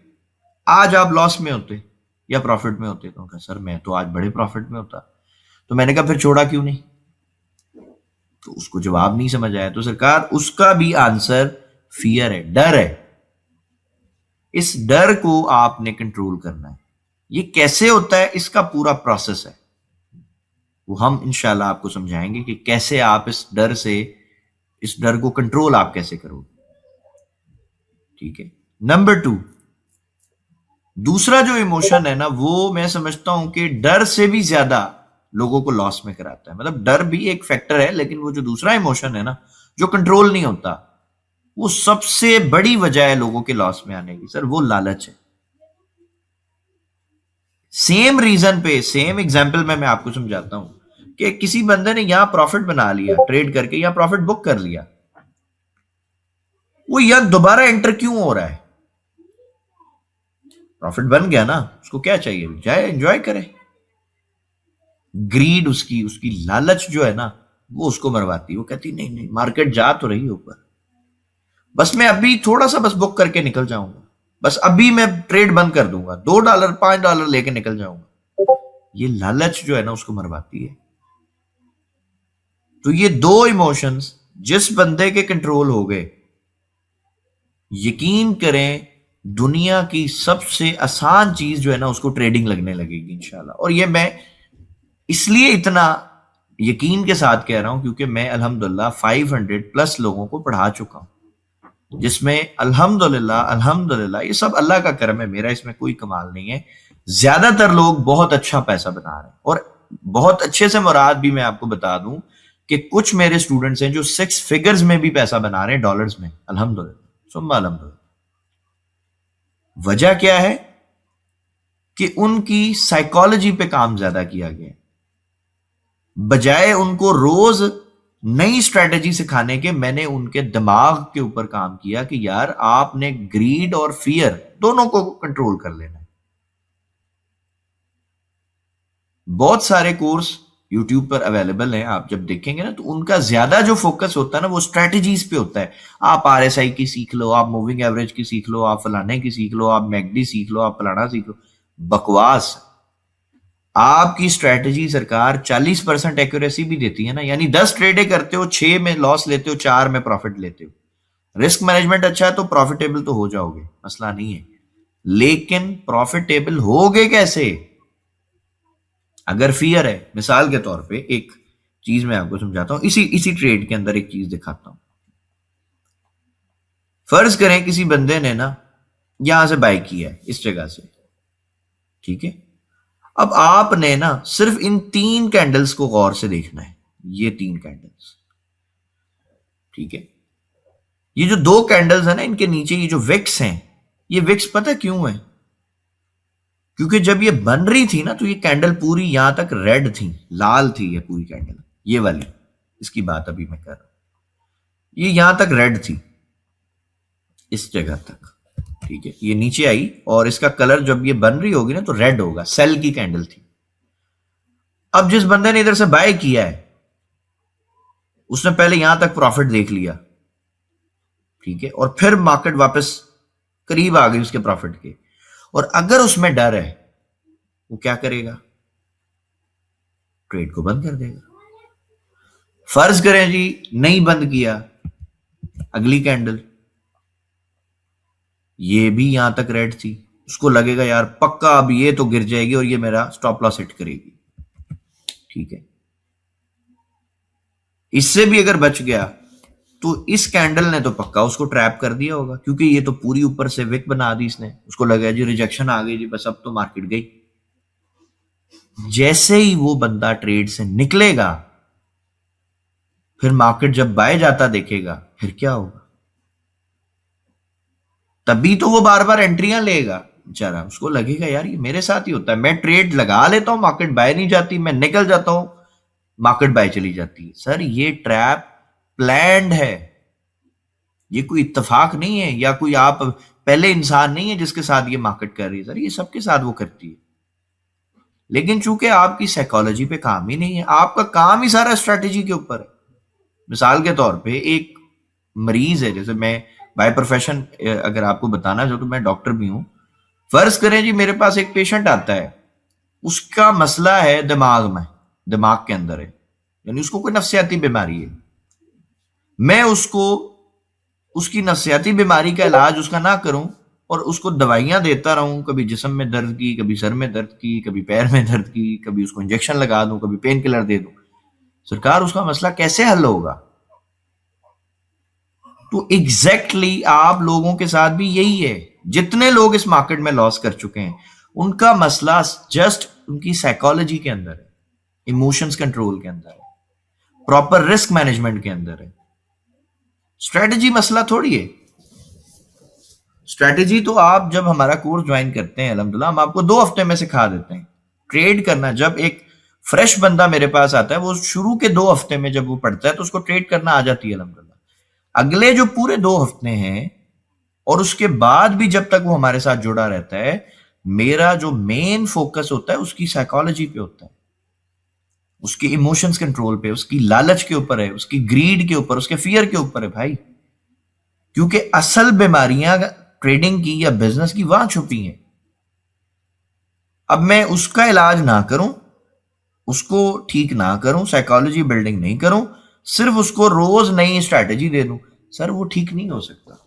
आज आप लॉस में होते या प्रॉफिट में होते? तो कहा सर मैं तो आज बड़े प्रॉफिट में होता। तो मैंने कहा फिर छोड़ा क्यों नहीं? तो उसको जवाब नहीं समझ आया। तो सरकार उसका भी आंसर फियर है, डर है। इस डर को आपने कंट्रोल करना है। ये कैसे होता है, इसका पूरा प्रोसेस है, वो हम इंशाल्लाह आपको समझाएंगे कि कैसे आप इस डर को कंट्रोल आप कैसे करोगे। ठीक है। नंबर 2, दूसरा जो इमोशन है ना, वो मैं समझता हूं कि डर से भी ज्यादा लोगों को लॉस में कराता है। मतलब डर भी एक फैक्टर है, लेकिन वो जो दूसरा इमोशन है ना जो कंट्रोल नहीं होता, वो सबसे बड़ी वजह है लोगों के लॉस में आने की सर, वो लालच है। सेम रीजन पे सेम एग्जांपल में मैं आपको समझाता हूं कि किसी बंदे ने यहां प्रॉफिट बना लिया ट्रेड करके, यहां प्रॉफिट बुक कर लिया, वो यहां दोबारा एंटर क्यों हो रहा है? प्रॉफिट बन गया ना, उसको क्या चाहिए? जाए एंजॉय करे। ग्रीड, उसकी लालच जो है ना वो उसको मरवाती। वो कहती नहीं नहीं मार्केट जा तो रही ऊपर, बस मैं अभी थोड़ा सा बस बुक करके निकल जाऊंगा, बस अभी मैं ट्रेड बंद कर दूंगा, $2 $5 लेके निकल जाऊंगा। ये लालच जो है ना उसको मरवाती है। तो ये दो इमोशंस जिस बंदे के कंट्रोल हो गए, यकीन करें दुनिया की सबसे आसान चीज जो है ना उसको ट्रेडिंग लगने लगेगी इंशाल्लाह। और ये मैं इसलिए इतना यकीन के साथ कह रहा हूं क्योंकि मैं अल्हम्दुलिल्लाह 500 प्लस लोगों को पढ़ा चुका हूं, जिसमें अल्हम्दुलिल्लाह अल्हम्दुलिल्लाह ये सब अल्लाह का करम है, मेरा इसमें कोई कमाल नहीं है। ज्यादातर लोग बहुत अच्छा पैसा बना रहे हैं, और बहुत अच्छे से मुराद भी मैं आपको बता दूं कि कुछ मेरे स्टूडेंट्स हैं जो 6 फिगर्स में भी पैसा बना रहे हैं, डॉलर्स में, अल्हम्दुलिल्लाह सुम्मा अल्हम्दुलिल्लाह। वजह क्या है कि उनकी साइकोलॉजी पे काम ज्यादा किया गया, बजाय उनको रोज नई स्ट्रेटेजी सिखाने के मैंने उनके दिमाग के ऊपर काम किया कि यार आपने ग्रीड और फियर दोनों को कंट्रोल कर लेना है। बहुत सारे कोर्स यूट्यूब पर अवेलेबल हैं, आप जब देखेंगे ना तो उनका ज्यादा जो फोकस होता है ना वो स्ट्रेटजीज पे होता है। आप आरएसआई की सीख लो, आप मूविंग एवरेज की सीख लो, आप फलाने की सीख लो, आप मैकडी सीख लो, आप फलाना सीख लो। बकवास। आपकी स्ट्रेटजी सरकार 40% एक्यूरेसी भी देती है ना, यानी 10 ट्रेडे करते हो, 6 में लॉस लेते हो, 4 में प्रॉफिट लेते हो। रिस्क मैनेजमेंट अच्छा है तो प्रॉफिटेबल तो हो जाओगे, मसला नहीं है। लेकिन प्रॉफिटेबल होगे कैसे? अगर फियर है, मिसाल के तौर पे एक चीज मैं आपको समझाता हूं, इसी ट्रेड के अंदर एक चीज दिखाता हूं। फर्ज करें किसी बंदे ने ना यहां से बाय किया है, इस जगह से, ठीक है। अब आपने ना सिर्फ इन 3 कैंडल्स को गौर से देखना है, ये 3 कैंडल्स, ठीक है। ये जो 2 कैंडल्स है ना, इनके नीचे ये जो विक्स हैं, ये विक्स पता क्यों है? क्योंकि जब ये बन रही थी ना तो ये कैंडल पूरी यहां तक रेड थी, लाल थी ये पूरी कैंडल, ये वाली, इसकी बात अभी मैं कर रहा हूं। ये यहां तक रेड थी, इस जगह तक, ठीक है। ये नीचे आई और इसका कलर जब ये बन रही होगी ना तो रेड होगा, सेल की कैंडल थी। अब जिस बंदे ने इधर से बाय किया है उसने पहले यहां तक प्रॉफिट देख लिया, ठीक है, और फिर मार्केट वापस करीब आ गई उसके प्रॉफिट के, और अगर उसमें डर है वो क्या करेगा? ट्रेड को बंद कर देगा। फर्ज करें जी नहीं बंद किया, अगली कैंडल ये भी यहां तक रेड थी, उसको लगेगा यार पक्का अब ये तो गिर जाएगी और ये मेरा स्टॉप लॉस हिट करेगी, ठीक है। इससे भी अगर बच गया तो इस कैंडल ने तो पक्का उसको ट्रैप कर दिया होगा, क्योंकि ये तो पूरी ऊपर से विक बना दी इसने, उसको लगा जी रिजेक्शन आ गई जी, बस अब तो मार्केट गई। जैसे ही वो बंदा ट्रेड से निकलेगा, फिर मार्केट जब बाय जाता देखेगा, फिर क्या होगा? तभी तो वो बार बार एंट्रियां लेगा बेचारा, उसको लगेगा यार ये मेरे साथ ही होता है, मैं ट्रेड लगा लेता हूं, मार्केट बाय नहीं जाती, मैं निकल जाता हूं, मार्केट बाय चली जाती है। सर ये ट्रैप प्लैंड है, ये कोई इत्तेफाक नहीं है, या कोई आप पहले इंसान नहीं है जिसके साथ ये मार्केट कर रही है। सर ये सबके साथ वो करती है, लेकिन चूंकि आपकी साइकोलॉजी पे काम ही नहीं है, आपका काम ही सारा स्ट्रेटेजी के ऊपर है। मिसाल के तौर पे एक मरीज है, जैसे मैं बाय प्रोफेशन अगर आपको बताना चाहूँ तो मैं डॉक्टर भी हूं। फर्ज करें जी मेरे पास एक पेशेंट आता है, उसका मसला है दिमाग में, दिमाग के अंदर है, यानी उसको कोई नफ्सियाती बीमारी है। मैं उसको उसकी नफ्सियाती बीमारी का इलाज उसका ना करूं और उसको दवाइयां देता रहूं, कभी जिस्म में दर्द की, कभी सर में दर्द की, कभी पैर में दर्द की, कभी उसको इंजेक्शन लगा दूं, कभी पेन किलर दे दूं, सरकार उसका मसला कैसे हल होगा? तो एग्जैक्टली आप लोगों के साथ भी यही है। जितने लोग इस मार्केट में लॉस कर चुके हैं उनका मसला जस्ट उनकी साइकोलॉजी के अंदर है, इमोशंस कंट्रोल के अंदर है, प्रॉपर रिस्क मैनेजमेंट के अंदर है। स्ट्रेटेजी मसला थोड़ी है। स्ट्रेटेजी तो आप जब हमारा कोर्स ज्वाइन करते हैं अल्हम्दुलिल्लाह हम आपको 2 हफ्ते में सिखा देते हैं ट्रेड करना। जब एक फ्रेश बंदा मेरे पास आता है, वो शुरू के 2 हफ्ते में जब वो पढ़ता है तो उसको ट्रेड करना आ जाती है अल्हम्दुलिल्लाह। अगले जो पूरे 2 हफ्ते हैं और उसके बाद भी जब तक वो हमारे साथ जुड़ा रहता है, मेरा जो मेन फोकस होता है उसकी साइकोलॉजी पे होता है, उसके इमोशंस कंट्रोल पे, उसकी लालच के ऊपर है, उसकी ग्रीड के ऊपर, उसके फियर के ऊपर है भाई। क्योंकि असल बीमारियां ट्रेडिंग की या बिजनेस की वहां छुपी हैं। अब मैं उसका इलाज ना करूं, उसको ठीक ना करूं, साइकोलॉजी बिल्डिंग नहीं करूं, सिर्फ उसको रोज नई स्ट्रैटेजी दे दूं, सर वो ठीक नहीं हो सकता।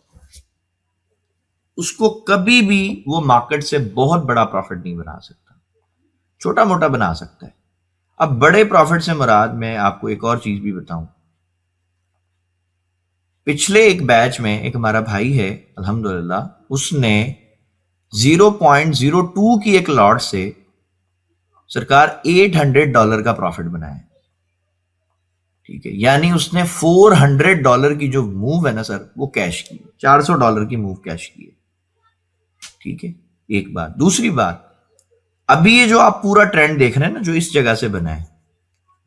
उसको कभी भी वो मार्केट से बहुत बड़ा प्रॉफिट नहीं बना सकता, छोटा मोटा बना सकता है। अब बड़े प्रॉफिट से मुराद मैं आपको एक और चीज भी बताऊं। पिछले एक बैच में एक हमारा भाई है अल्हम्दुलिल्लाह, उसने 0.02 की एक लॉट से सरकार $800 का प्रॉफिट बनाया। ठीक है, यानी उसने $400 की जो मूव है ना सर, वो कैश की, $400 की मूव कैश की है। ठीक है, एक बात। दूसरी बात, अभी ये जो आप पूरा ट्रेंड देख रहे हैं ना, जो इस जगह से बना है,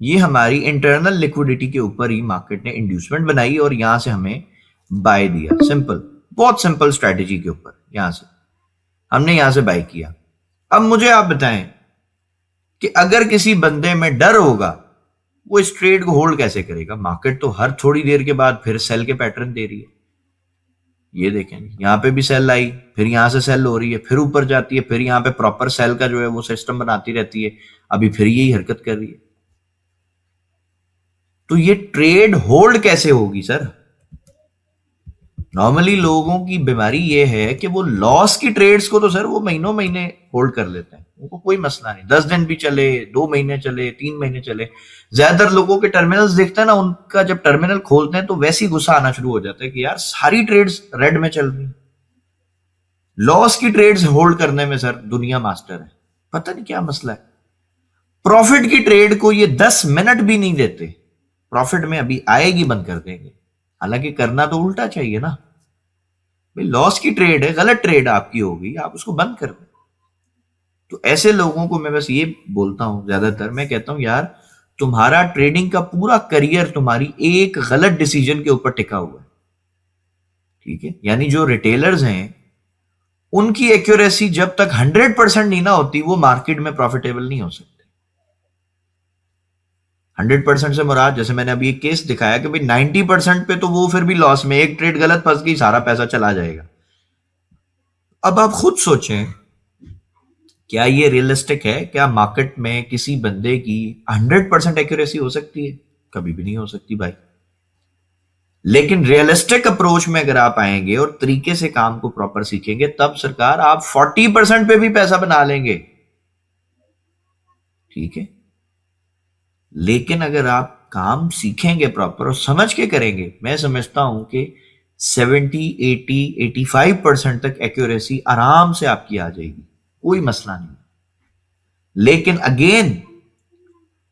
ये हमारी इंटरनल लिक्विडिटी के ऊपर ही मार्केट ने इंड्यूसमेंट बनाई और यहां से हमें बाय दिया। सिंपल, बहुत सिंपल स्ट्रैटेजी के ऊपर यहां से हमने यहां से बाय किया। अब मुझे आप बताएं कि अगर किसी बंदे में डर होगा, वो इस ट्रेड को होल्ड कैसे करेगा? मार्केट तो हर थोड़ी देर के बाद फिर सेल के पैटर्न दे रही है। ये देखें, यहां पे भी सेल आई, फिर यहां से सेल हो रही है, फिर ऊपर जाती है, फिर यहां पे प्रॉपर सेल का जो है वो सिस्टम बनाती रहती है, अभी फिर यही हरकत कर रही है। तो ये ट्रेड होल्ड कैसे होगी सर? नॉर्मली लोगों की बीमारी ये है कि वो लॉस की ट्रेड्स को तो सर वो महीनों महीने होल्ड कर लेते हैं, उनको कोई मसला नहीं, 10 दिन भी चले, 2 महीने चले, 3 महीने चले। ज्यादातर लोगों के टर्मिनल्स देखते हैं ना, उनका जब टर्मिनल खोलते हैं तो वैसे ही गुस्सा आना शुरू हो जाता है कि यार सारी ट्रेड्स रेड में चल रही। लॉस की ट्रेड्स होल्ड करने में सर दुनिया मास्टर है, पता नहीं क्या मसला है। प्रॉफिट की ट्रेड को ये 10 मिनट भी नहीं देते, प्रॉफिट में अभी आएगी बंद कर देंगे। हालांकि करना तो उल्टा चाहिए ना भाई, लॉस की ट्रेड है, गलत ट्रेड आपकी होगी, आप उसको बंद कर दें। तो ऐसे लोगों को मैं बस ये बोलता हूं, ज्यादातर मैं कहता हूं यार तुम्हारा ट्रेडिंग का पूरा करियर तुम्हारी एक गलत डिसीजन के ऊपर टिका हुआ है। ठीक है, यानी जो रिटेलर्स हैं उनकी एक्यूरेसी जब तक 100% नहीं ना होती, वो मार्केट में प्रॉफिटेबल नहीं हो सकते। 100% से मुराद, जैसे मैंने अभी एक केस दिखाया कि भाई 90% पे तो वो फिर भी लॉस में, एक ट्रेड गलत फंस गई, सारा पैसा चला जाएगा। अब आप खुद सोचें, क्या ये रियलिस्टिक है? क्या मार्केट में किसी बंदे की 100% एक्यूरेसी हो सकती है? कभी भी नहीं हो सकती भाई। लेकिन रियलिस्टिक अप्रोच में अगर आप आएंगे और तरीके से काम को प्रॉपर सीखेंगे, तब सरकार आप 40% पे भी पैसा बना लेंगे। ठीक है, लेकिन अगर आप काम सीखेंगे प्रॉपर और समझ के करेंगे, मैं समझता हूं कि 70, 80, 85% तक एक्यूरेसी आराम से आपकी आ जाएगी, कोई मसला नहीं। लेकिन अगेन,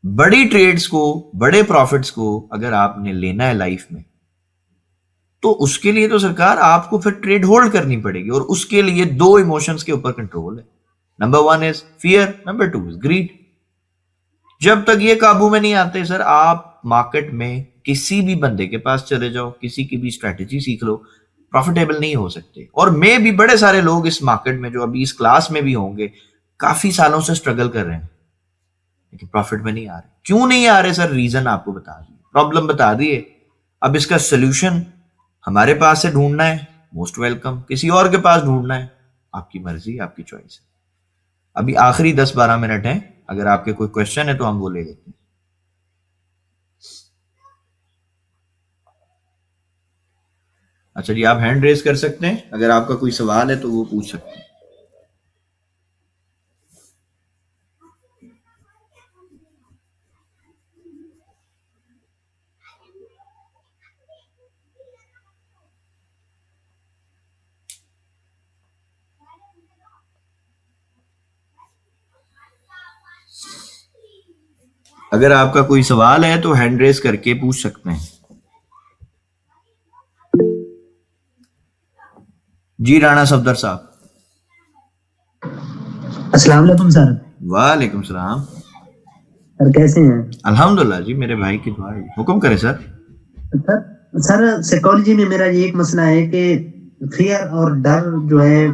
बड़ी ट्रेड्स को, बड़े प्रॉफिट्स को अगर आपने लेना है लाइफ में, तो उसके लिए तो सरकार आपको फिर ट्रेड होल्ड करनी पड़ेगी। और उसके लिए 2 इमोशंस के ऊपर कंट्रोल है। Number 1 is fear, number 2 is greed. जब तक ये काबू में नहीं आते सर, आप मार्केट में किसी भी बंदे के पास चले जाओ, किसी की भी स्ट्रैटेजी सीख लो, प्रॉफिटेबल नहीं हो सकते। और मैं भी, बड़े सारे लोग इस मार्केट में जो अभी इस क्लास में भी होंगे, काफी सालों से स्ट्रगल कर रहे हैं लेकिन प्रॉफिट में नहीं आ रहे। क्यों नहीं आ रहे सर? रीजन आपको बता दिए, प्रॉब्लम बता दिए। अब इसका सोल्यूशन हमारे पास से ढूंढना है, मोस्ट वेलकम। किसी और के पास ढूंढना है, आपकी मर्जी, आपकी चॉइस है। अभी आखिरी 10-12 मिनट है, अगर आपके कोई क्वेश्चन है तो हम वो ले लेते हैं। अच्छा जी, आप हैंड रेज कर सकते हैं, अगर आपका कोई सवाल है तो वो पूछ सकते हैं। अगर आपका कोई सवाल है तो हैंड रेज करके पूछ सकते हैं। जी राणा सफदर साहब। अस्सलाम वालेकुम सर। वालेकुम सलाम। सर कैसे हैं? अल्हम्दुलिल्लाह जी, मेरे भाई की दुआ है। हुक्म करें सर। सर साइकोलॉजी में मेरा ये एक मसला है कि फियर और डर जो है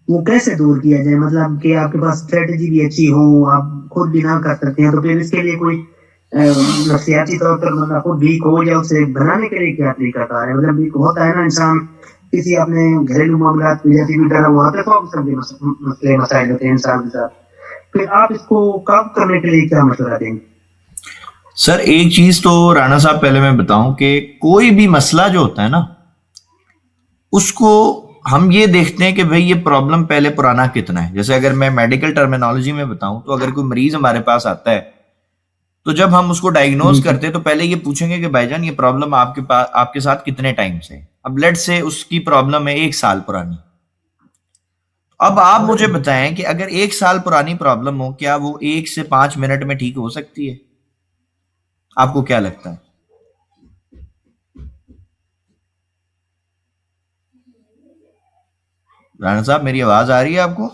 वो कैसे दूर किया जाए, मतलब कि आपके पास स्ट्रेटजी भी अच्छी हो, आप खुद भी ना कर सकते हैं, तो फिर इसके लिए कोई नफसियाती तौर पर मतलब खुद वीक हो या उसे बनाने के लिए क्या तरीका है? मतलब एक होता है ना इंसान किसी अपने घरेलू मामला जैसे भी डरा हुआ था, तो आप समझे मसले मसाइल होते हैं इंसान के साथ, फिर आप इसको कम करने के लिए क्या मशवरा देंगे? सर एक चीज तो राणा साहब पहले मैं बताऊं कि कोई भी मसला जो होता है ना, उसको हम ये देखते हैं कि भाई ये प्रॉब्लम पहले पुराना कितना है। जैसे अगर मैं मेडिकल टर्मिनोलॉजी में बताऊं तो अगर कोई मरीज हमारे पास आता है तो जब हम उसको डायग्नोज करते हैं तो पहले ये पूछेंगे कि भाईजान ये प्रॉब्लम आपके पास आपके साथ कितने टाइम से है। अब लेट से उसकी प्रॉब्लम है 1 साल पुरानी। अब आप मुझे बताएं कि अगर 1 साल पुरानी प्रॉब्लम हो, क्या वो 1 से 5 मिनट में ठीक हो सकती है? आपको क्या लगता है? राणा साहब मेरी आवाज आ रही है आपको?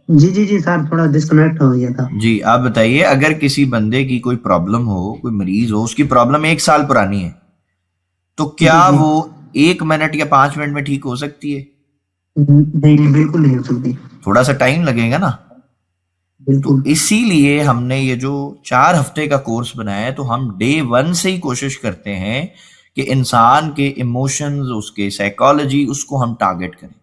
जी जी जी सर, थोड़ा डिस्कनेक्ट हो गया था। जी आप बताइए, अगर किसी बंदे की कोई प्रॉब्लम हो, कोई मरीज हो, उसकी प्रॉब्लम 1 साल पुरानी है, तो क्या जी जी। वो 1 मिनट या 5 मिनट में ठीक हो सकती है? नहीं नहीं, बिल्कुल नहीं हो सकती। थोड़ा सा टाइम लगेगा ना। तो बिल्कुल। इसीलिए हमने ये जो 4 हफ्ते का कोर्स बनाया है, तो हम डे 1 से ही कोशिश करते हैं कि इंसान के इमोशंस, उसके साइकोलॉजी, उसको हम टारगेट करें।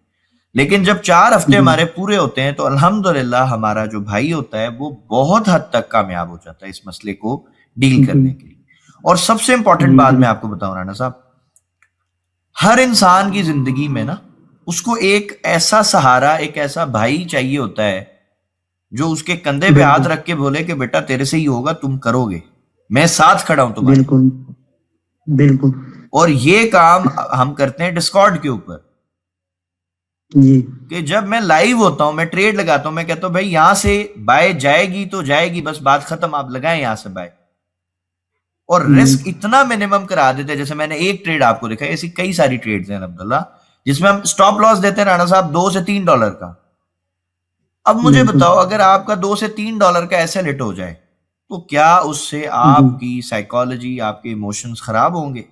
लेकिन जब 4 हफ्ते जी हमारे पूरे होते हैं तो अल्हम्दुलिल्लाह हमारा जो भाई होता है वो बहुत हद तक कामयाब हो जाता है इस मसले को डील जी करने के लिए। और सबसे इंपॉर्टेंट जी बात जी मैं आपको बताऊं राणा साहब, हर इंसान की जिंदगी में ना उसको एक ऐसा सहारा, एक ऐसा भाई चाहिए होता है जो उसके कंधे पे हाथ बिल्कुल रख के बोले कि बेटा तेरे से ही होगा, तुम करोगे, मैं साथ खड़ा हूं तुम्हारे। बिल्कुल बिल्कुल। और ये काम हम करते हैं डिस्कॉर्ड के ऊपर। जी कि जब मैं लाइव होता हूं, मैं ट्रेड लगाता हूं, मैं कहता हूं भाई यहां से बाय जाएगी तो जाएगी, बस बात खत्म, आप लगाएं यहां से बाय। और रिस्क बिल्कुल। इतना मिनिमम करा देते हैं। जैसे मैंने एक ट्रेड आपको दिखा, ऐसी कई सारी ट्रेड्स हैं अब्दुल्ला, जिसमें हम स्टॉप लॉस देते हैं राणा साहब $2 से $3 का। अब मुझे बिल्कुल। बताओ, अगर आपका $2 से $3 का ऐसे हिट हो जाए तो क्या उससे जी। आपकी साइकोलॉजी, आपके इमोशंस खराब होंगे?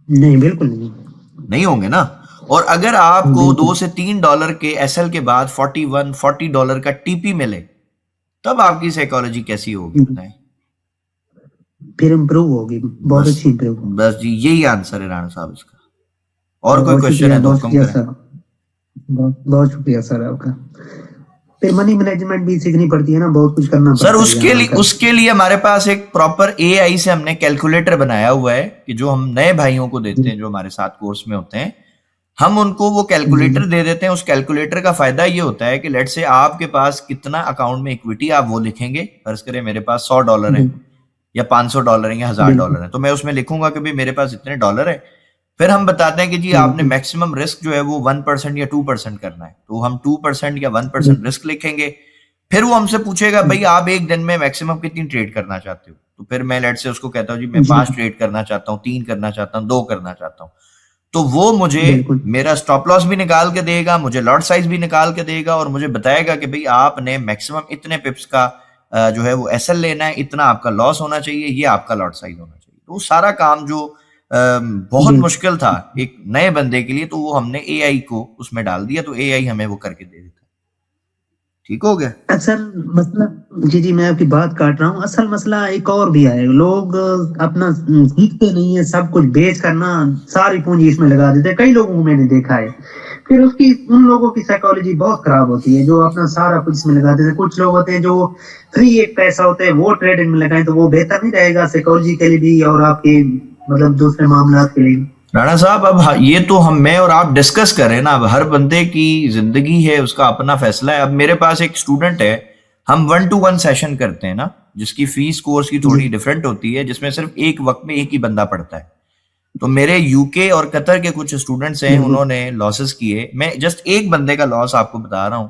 नहीं, बिल्कुल नहीं। नहीं होंगे ना। और अगर आपको बिल्कुल। $2 से $3 के एसएल के बाद 40 का टीपी मिले, तब आपकी साइकोलॉजी कैसी होगी बताएं? फिर इम्प्रूव होगी, बहुत बस, अच्छी इम्प्रूव। बस जी यही आंसर है राणा साहब इसका। और कोई बहुत क्वेश्चन शुक्रिया, है तो बहुत हुक्म शुक्रिया करें। सर। बहुत बहुत शुक्रिया सर आपका। फिर मनी मैनेजमेंट भी सीखनी पड़ती है ना, बहुत कुछ करना सर पड़ता है यहाँ आकर। उसके लिए हमारे पास एक प्रॉपर एआई से हमने कैलकुलेटर बनाया हुआ है कि जो हम नए भाइयों को देते जी हैं जो हमारे साथ कोर्स में होते हैं, हम उनको वो जी जी कैलकुलेटर दे देते हैं। उस कैलकुलेटर का फायदा ये होता है कि लेट से आपके पास कितना अकाउंट में इक्विटी, आप वो लिखेंगे। फर्ज करें मेरे पास $100 है, बिल्कुल या $500 है, या हजार बिल्कुल डॉलर है, तो मैं उसमें लिखूंगा कि भाई मेरे पास इतने डॉलर है। फिर हम बताते हैं कि जी आपने बिल्कुल मैक्सिमम रिस्क जो है वो 1% या 2% करना है, तो हम 2% या 1% बिल्कुल रिस्क लिखेंगे। फिर वो हमसे पूछेगा भाई आप एक दिन में मैक्सिमम कितनी ट्रेड करना चाहते हो, तो फिर मैं लेट से उसको कहता हूँ जी मैं जी 5 ट्रेड करना चाहता हूँ, 3 करना चाहता हूँ, 2 करना चाहता हूँ। तो वो मुझे बिल्कुल मेरा स्टॉप लॉस भी निकाल के देगा, मुझे लॉट साइज भी निकाल के देगा, और मुझे बताएगा कि भाई आपने मैक्सिमम इतने पिप्स का जो है वो एसएल लेना है, इतना आपका लॉस होना चाहिए, ये आपका लॉट साइज होना चाहिए। तो वो सारा काम जो बहुत बिल्कुल। मुश्किल था एक नए बंदे के लिए, तो वो हमने एआई को उसमें डाल दिया, तो एआई हमें वो करके दे देता है। ठीक हो गया। असल मसला, जी जी मैं आपकी बात काट रहा हूँ, असल मसला एक और भी है। लोग अपना सीखते नहीं है, सब कुछ बेच कर ना सारी पूंजी इसमें लगा देते हैं, कई लोगों को मैंने देखा है। फिर उसकी उन लोगों की साइकोलॉजी बहुत खराब होती है जो अपना सारा कुछ इसमें लगा देते हैं। कुछ लोग होते हैं जो फ्री एक पैसा होता है वो ट्रेडिंग में लगाएं, तो वो बेहतर नहीं रहेगा साइकोलॉजी के लिए भी और आपके मतलब दूसरे मामला के लिए भी। राणा साहब अब ये तो हम मैं और आप डिस्कस करें ना, अब हर बंदे की जिंदगी है, उसका अपना फैसला है। अब मेरे पास एक स्टूडेंट है, हम 1-to-1 सेशन करते हैं ना, जिसकी फीस कोर्स की जी थोड़ी डिफरेंट होती है, जिसमें सिर्फ एक वक्त में एक ही बंदा पढ़ता है। तो मेरे यूके और कतर के कुछ स्टूडेंट्स हैं, बिल्कुल। उन्होंने लॉसेस किए। मैं जस्ट एक बंदे का लॉस आपको बता रहा हूं,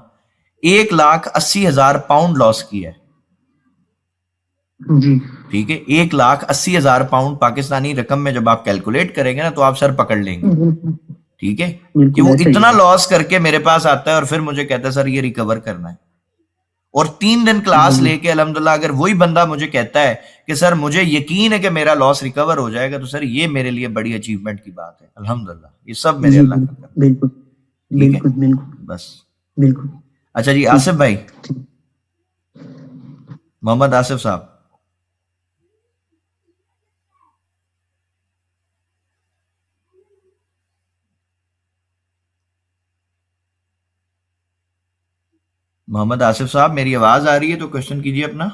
1,80,000 पाउंड लॉस किया है। जी ठीक है, 1,80,000 पाउंड पाकिस्तानी रकम में जब आप कैलकुलेट करेंगे ना तो आप सर पकड़ लेंगे। बिल्कुल ठीक है, कि बिल्कुल वो ऐसा ही इतना है। लॉस करके मेरे पास आता है और फिर मुझे कहता है सर ये रिकवर करना है। और 3 दिन क्लास जी लेके अल्हम्दुलिल्लाह अगर वही बंदा मुझे कहता है कि सर मुझे यकीन है कि मेरा लॉस रिकवर हो जाएगा, तो सर ये मेरे लिए बड़ी अचीवमेंट की बात है। अल्हम्दुलिल्लाह ये सब मेरे जी अल्लाह का बिल्कुल करम है। बिल्कुल ठीक है, बिल्कुल बिल्कुल बस। बिल्कुल। अच्छा जी ठीक आसिफ भाई, ठीक। मोहम्मद आसिफ साहब, मोहम्मद आसिफ साहब, मेरी आवाज आ रही है तो क्वेश्चन कीजिए अपना।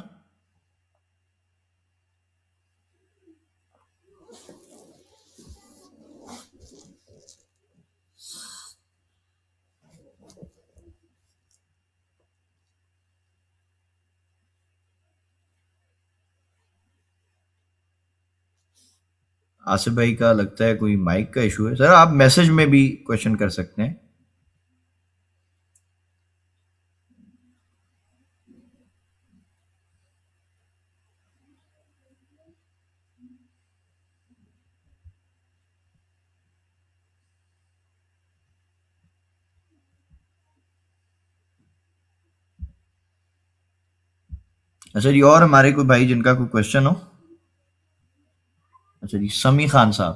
आसिफ भाई का लगता है कोई माइक का इशू है। सर आप मैसेज में भी क्वेश्चन कर सकते हैं। अच्छा जी, और हमारे कोई भाई जिनका कोई क्वेश्चन हो? अच्छा जी, समी खान साहब।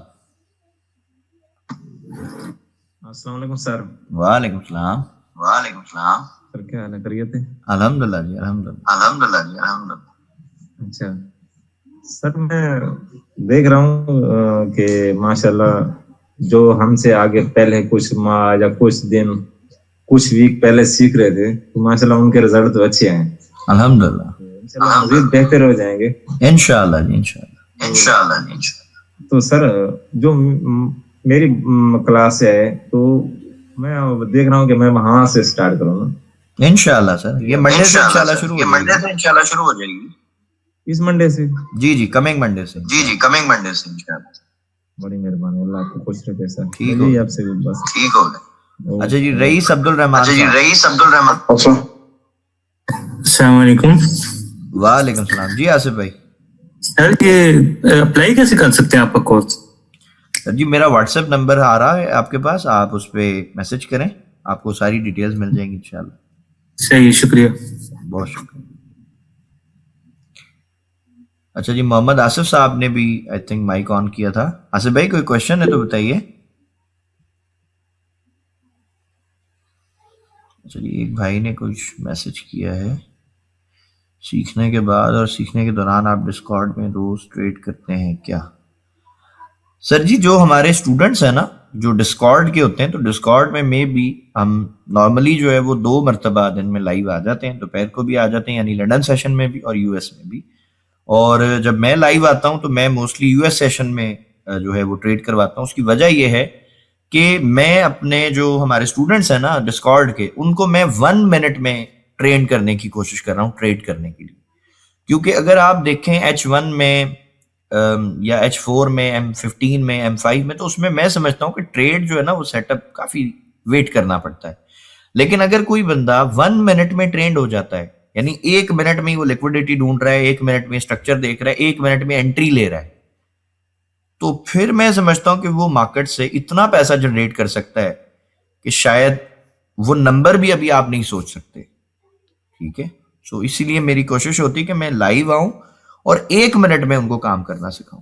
अस्सलाम वालेकुम सर। वालेकुम सलाम। वालेकुम सलाम। सर क्या हाल है, खैरियत है? अल्हम्दुलिल्लाह जी, अल्हम्दुलिल्लाह। अल्हम्दुलिल्लाह जी, अल्हम्दुलिल्लाह। अच्छा सर, मैं देख रहा हूँ कि माशाल्लाह जो हमसे आगे पहले कुछ माह या कुछ दिन कुछ वीक पहले सीख रहे थे, तो माशाल्लाह उनके रिजल्ट तो अच्छे हैं। अल्हम्दुलिल्लाह। इंशाल्लाह मज़ीद बेहतर हो जाएंगे इंशाल्लाह जी, इंशाल्लाह। इंशाल्लाह जी, इंशाल्लाह। तो सर जो मेरी क्लास है, तो मैं देख रहा हूँ कि मैं वहां से स्टार्ट करूँ ना। इंशाल्लाह सर, ये मंडे से इंशाल्लाह शुरू हो मंडे जाएगी। से इंशाल्लाह शुरू हो जाएगी। इस मंडे से? जी जी, कमिंग मंडे से। जी जी, कमिंग मंडे से इंशाल्लाह। बड़ी मेहरबानी, अल्लाह आपको खुश रखे सर। ठीक हो यही गया। आपसे भी बस। ठीक हो गया। अच्छा जी, रईस अब्दुल रहमान अच्छा जी, साहब। रईस अब्दुल रहमान। अस्सलाम वालेकुम। वालेकुम सलाम जी, आसिफ भाई। सर ये अप्लाई कैसे कर सकते हैं आपका कोर्स? सर जी, मेरा व्हाट्सएप नंबर आ रहा है आपके पास, आप उस पर मैसेज करें, आपको सारी डिटेल्स मिल जाएंगी इंशाल्लाह। सही, शुक्रिया। बहुत शुक्रिया। अच्छा जी, मोहम्मद आसिफ साहब ने भी आई थिंक माइक ऑन किया था। आसिफ भाई कोई क्वेश्चन है तो बताइए। अच्छा जी, एक भाई ने कुछ मैसेज किया है। सीखने के बाद और सीखने के दौरान आप डिस्कॉर्ड में रोज ट्रेड करते हैं क्या? सर जी, जो हमारे स्टूडेंट्स हैं ना, जो डिस्कॉर्ड के होते हैं, तो डिस्कॉर्ड में भी हम नॉर्मली जो है वो 2 मरतबा दिन में लाइव आ जाते हैं। दोपहर को भी आ जाते हैं, यानी लंदन सेशन में भी और यूएस में भी। और जब मैं लाइव आता हूं तो मैं मोस्टली यूएस सेशन में जो है वो ट्रेड करवाता हूं। उसकी वजह ये है कि मैं अपने जो हमारे स्टूडेंट्स हैं ना डिस्कॉर्ड के, उनको मैं 1 मिनट में ट्रेन करने की कोशिश कर रहा हूँ, ट्रेड करने के लिए। क्योंकि अगर आप देखें H1 में या H4 में, M15 में, M5 में, तो उसमें मैं समझता हूँ कि ट्रेड जो है ना वो सेटअप काफी वेट करना पड़ता है। लेकिन अगर कोई बंदा 1 मिनट में ट्रेंड हो जाता है, यानी 1 मिनट में ही वो लिक्विडिटी ढूंढ रहा है, 1 मिनट में स्ट्रक्चर देख रहा है, 1 मिनट में एंट्री ले रहा है, तो फिर मैं समझता हूं कि वो मार्केट से इतना पैसा जनरेट कर सकता है कि शायद वो नंबर भी अभी आप नहीं सोच सकते। ठीक है, सो इसीलिए मेरी कोशिश होती है कि मैं लाइव आऊं और 1 मिनट में उनको काम करना सिखाऊं।